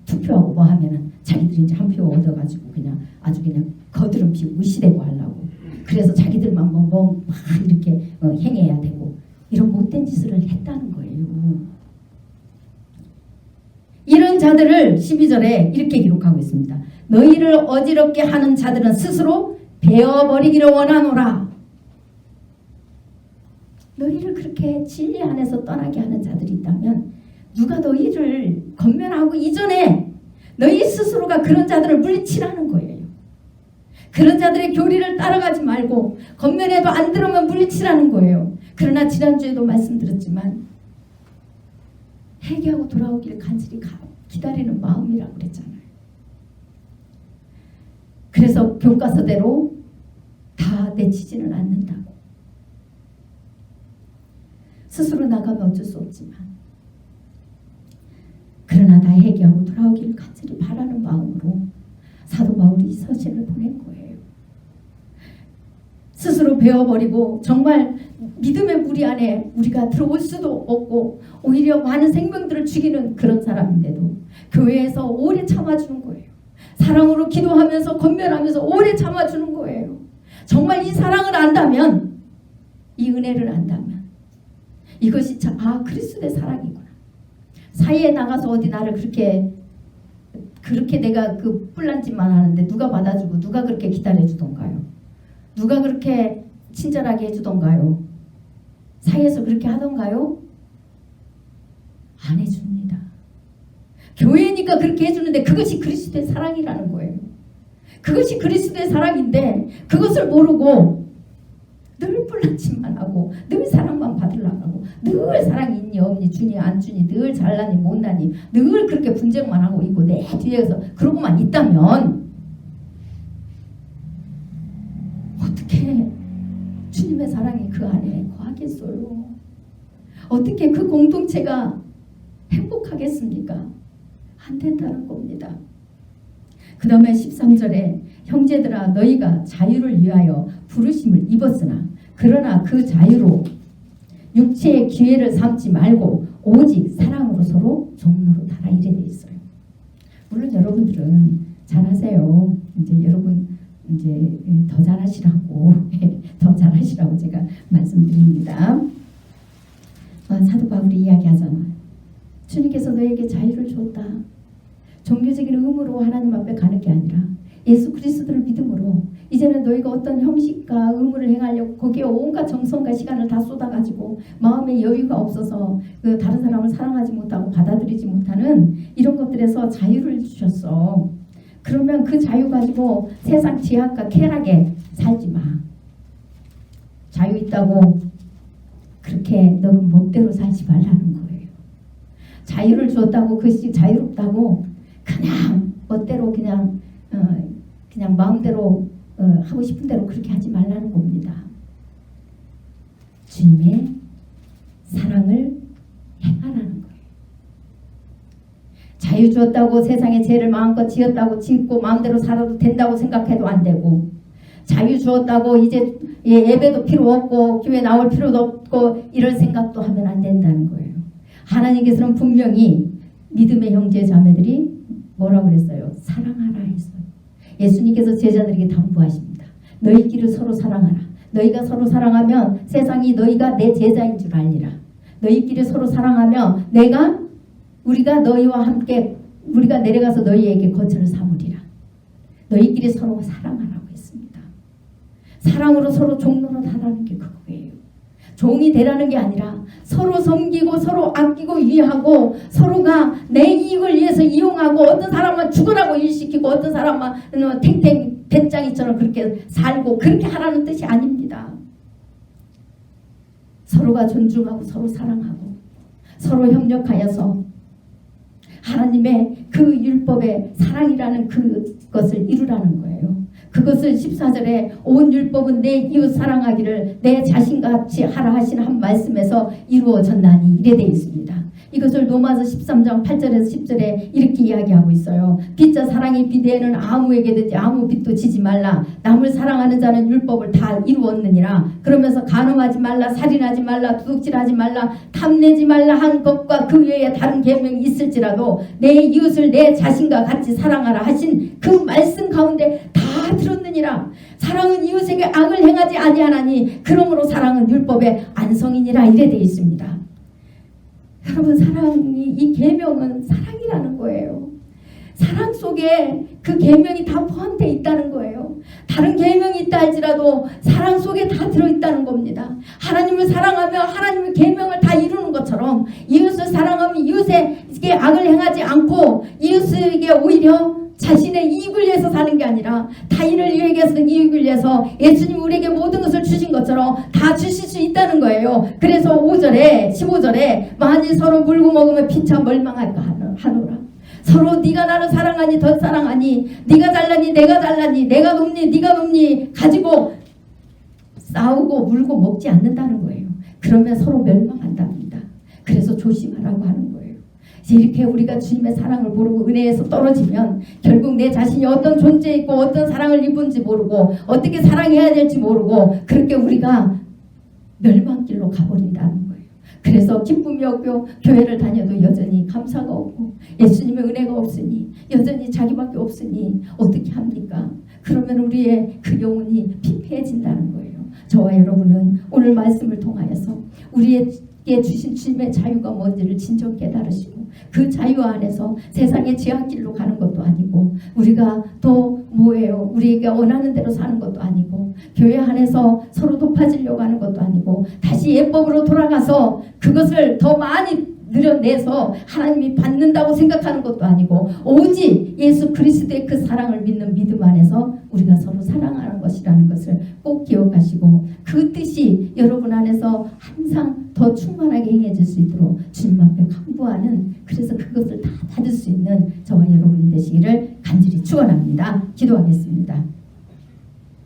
투표하고 하면은 자기들이 이제 한 표 얻어가지고 그냥 아주 그냥 거드름 피우고 의시되고 하려고 그래서 자기들만 막 이렇게 행해야 되고 이런 못된 짓을 했다는 거예요. 이런 자들을 12절에 이렇게 기록하고 있습니다. 너희를 어지럽게 하는 자들은 스스로 베어버리기를 원하노라. 너희를 그렇게 진리 안에서 떠나게 하는 자들이 있다면 누가 너희를 건면하고 이전에 너희 스스로가 그런 자들을 물리치라는 거예요. 그런 자들의 교리를 따라가지 말고 건면해도 안 들으면 물리치라는 거예요. 그러나 지난주에도 말씀드렸지만 회개하고 돌아오기를 간절히 기다리는 마음이라고 그랬잖아요. 그래서 교과서대로 다 내치지는 않는다고. 스스로 나가면 어쩔 수 없지만 그러나 다 회개하고 돌아오기를 간절히 바라는 마음으로 사도 바울이 이 서신을 보낸 거예요. 스스로 베어버리고 정말 믿음의 무리 안에 우리가 들어올 수도 없고 오히려 많은 생명들을 죽이는 그런 사람인데도 교회에서 오래 참아주는 거예요. 사랑으로 기도하면서 건면하면서 오래 참아주는 거예요. 정말 이 사랑을 안다면 이 은혜를 안다면 이것이 참 그리스도의 사랑이구나. 사이에 나가서 어디 나를 그렇게 내가 그 뿔난 짓만 하는데 누가 받아주고 누가 그렇게 기다려주던가요? 누가 그렇게 친절하게 해주던가요? 사이에서 그렇게 하던가요? 안 해줍니다. 교회니까 그렇게 해주는데 그것이 그리스도의 사랑이라는 거예요. 그것이 그리스도의 사랑인데 그것을 모르고 늘 뿔난 짓만 하고 늘 사랑만 받으려고 하고 늘 사랑이 있니 없니 주니 안 주니 늘 잘나니 못나니 늘 그렇게 분쟁만 하고 있고 내 뒤에서 그러고만 있다면 어떻게 주님의 사랑이 그 안에 거하겠어요? 어떻게 그 공동체가 행복하겠습니까? 안 된다는 겁니다. 그 다음에 13절에 형제들아 너희가 자유를 위하여 부르심을 입었으나 그러나 그 자유로 육체의 기회를 삼지 말고 오직 사랑으로 서로 종로로 달아 이래 돼 있어요. 물론 여러분들은 잘하세요. 이제 여러분 이제 더 잘하시라고 더 잘하시라고 제가 말씀드립니다. 사도 바울이 이야기하잖아. 주님께서 너에게 자유를 줬다. 종교적인 의무로 하나님 앞에 가는 게 아니라 예수 그리스도를 믿음으로 이제는 너희가 어떤 형식과 의무를 행하려고 거기에 온갖 정성과 시간을 다 쏟아가지고 마음의 여유가 없어서 그 다른 사람을 사랑하지 못하고 받아들이지 못하는 이런 것들에서 자유를 주셨어. 그러면 그 자유 가지고 세상 지향과 쾌락에 살지 마. 자유 있다고 그렇게 너는 멋대로 살지 말라는 거예요. 자유를 줬다고 그것이 자유롭다고 그냥 멋대로 그냥 마음대로 하고 싶은 대로 그렇게 하지 말라는 겁니다. 주님의 사랑을 행하라는 거예요. 자유 주었다고 세상에 죄를 마음껏 지었다고 짓고 마음대로 살아도 된다고 생각해도 안 되고, 자유 주었다고 이제 예배도 필요 없고 교회 나올 필요도 없고 이럴 생각도 하면 안 된다는 거예요. 하나님께서는 분명히 믿음의 형제 자매들이 뭐라고 그랬어요? 사랑하라 했어요. 예수님께서 제자들에게 당부하십니다. 너희끼리 서로 사랑하라. 너희가 서로 사랑하면 세상이 너희가 내 제자인 줄 알리라. 너희끼리 서로 사랑하면 우리가 너희와 함께 우리가 내려가서 너희에게 거처를 삼으리라. 너희끼리 서로 사랑하라고 했습니다. 사랑으로 서로 종로로 달라는 게 그거예요. 종이 되라는 게 아니라 서로 섬기고 서로 아끼고 위하고 서로가 내 이익을 위해서 이용하고 어떤 사람은 죽으라고 일시키고 어떤 사람은 탱탱 배짱이처럼 그렇게 살고 그렇게 하라는 뜻이 아닙니다. 서로가 존중하고 서로 사랑하고 서로 협력하여서 하나님의 그 율법의 사랑이라는 그것을 이루라는 거예요. 그것을 14절에 온 율법은 내 이웃 사랑하기를 내 자신같이 하라 하신 한 말씀에서 이루어졌나니 이래 되어 있습니다. 이것을 로마서 13장 8절에서 10절에 이렇게 이야기하고 있어요. 빚자 사랑이 비대에는 아무에게든지 아무 빚도 지지 말라. 남을 사랑하는 자는 율법을 다 이루었느니라. 그러면서 간음하지 말라, 살인하지 말라, 도둑질하지 말라, 탐내지 말라 한 것과 그 외에 다른 계명이 있을지라도 내 이웃을 내 자신과 같이 사랑하라 하신 그 말씀 가운데 다 들었느니라. 사랑은 이웃에게 악을 행하지 아니하나니 그러므로 사랑은 율법의 안성이니라 이래 되어 있습니다. 여러분, 이 계명은 사랑이라는 거예요. 사랑 속에 그 계명이 다 포함되어 있다는 거예요. 다른 계명이 있다 할지라도 사랑 속에 다 들어있다는 겁니다. 하나님을 사랑하며 하나님의 계명을 다 이루는 것처럼 이웃을 사랑하며 이웃에게 악을 행하지 않고 이웃에게 오히려 자신의 이익을 위해서 사는 게 아니라 타인을 위해서 이익을 위해서 예수님 우리에게 모든 것을 주신 것처럼 다 주실 수 있다는 거예요. 그래서 15절에 만일 서로 물고 먹으면 피차 멀망할까 하노라. 서로 네가 나를 사랑하니 더 사랑하니 네가 잘나니 내가 잘나니 내가 높니 네가 높니 가지고 싸우고 물고 먹지 않는다는 거예요. 그러면 서로 멸망한답니다. 그래서 조심하라고 하는 거예요. 이렇게 우리가 주님의 사랑을 모르고 은혜에서 떨어지면 결국 내 자신이 어떤 존재 있고 어떤 사랑을 입은지 모르고 어떻게 사랑해야 될지 모르고 그렇게 우리가 멸망길로 가버린다는 거예요. 그래서 기쁨이 없고 교회를 다녀도 여전히 감사가 없고 예수님의 은혜가 없으니 여전히 자기밖에 없으니 어떻게 합니까? 그러면 우리의 그 영혼이 피폐해진다는 거예요. 저와 여러분은 오늘 말씀을 통하여서 우리에게 주신 주님의 자유가 뭔지를 진정 깨달으시고 그 자유 안에서 세상의 지향길로 가는 것도 아니고 우리가 또 뭐예요? 우리에게 원하는 대로 사는 것도 아니고 교회 안에서 서로 높아지려고 하는 것도 아니고 다시 예법으로 돌아가서 그것을 더 많이 늘어내서 하나님이 받는다고 생각하는 것도 아니고 오직 예수 그리스도의 그 사랑을 믿는 믿음 안에서 우리가 서로 사랑하는 것이라는 것을 꼭 기억하시고 그 뜻이 여러분 안에서 항상 더 충만하게 행해질 수 있도록 주님 앞에 간구하는, 그래서 그것을 다 받을 수 있는 저와 여러분이 되시기를 간절히 축원합니다. 기도하겠습니다.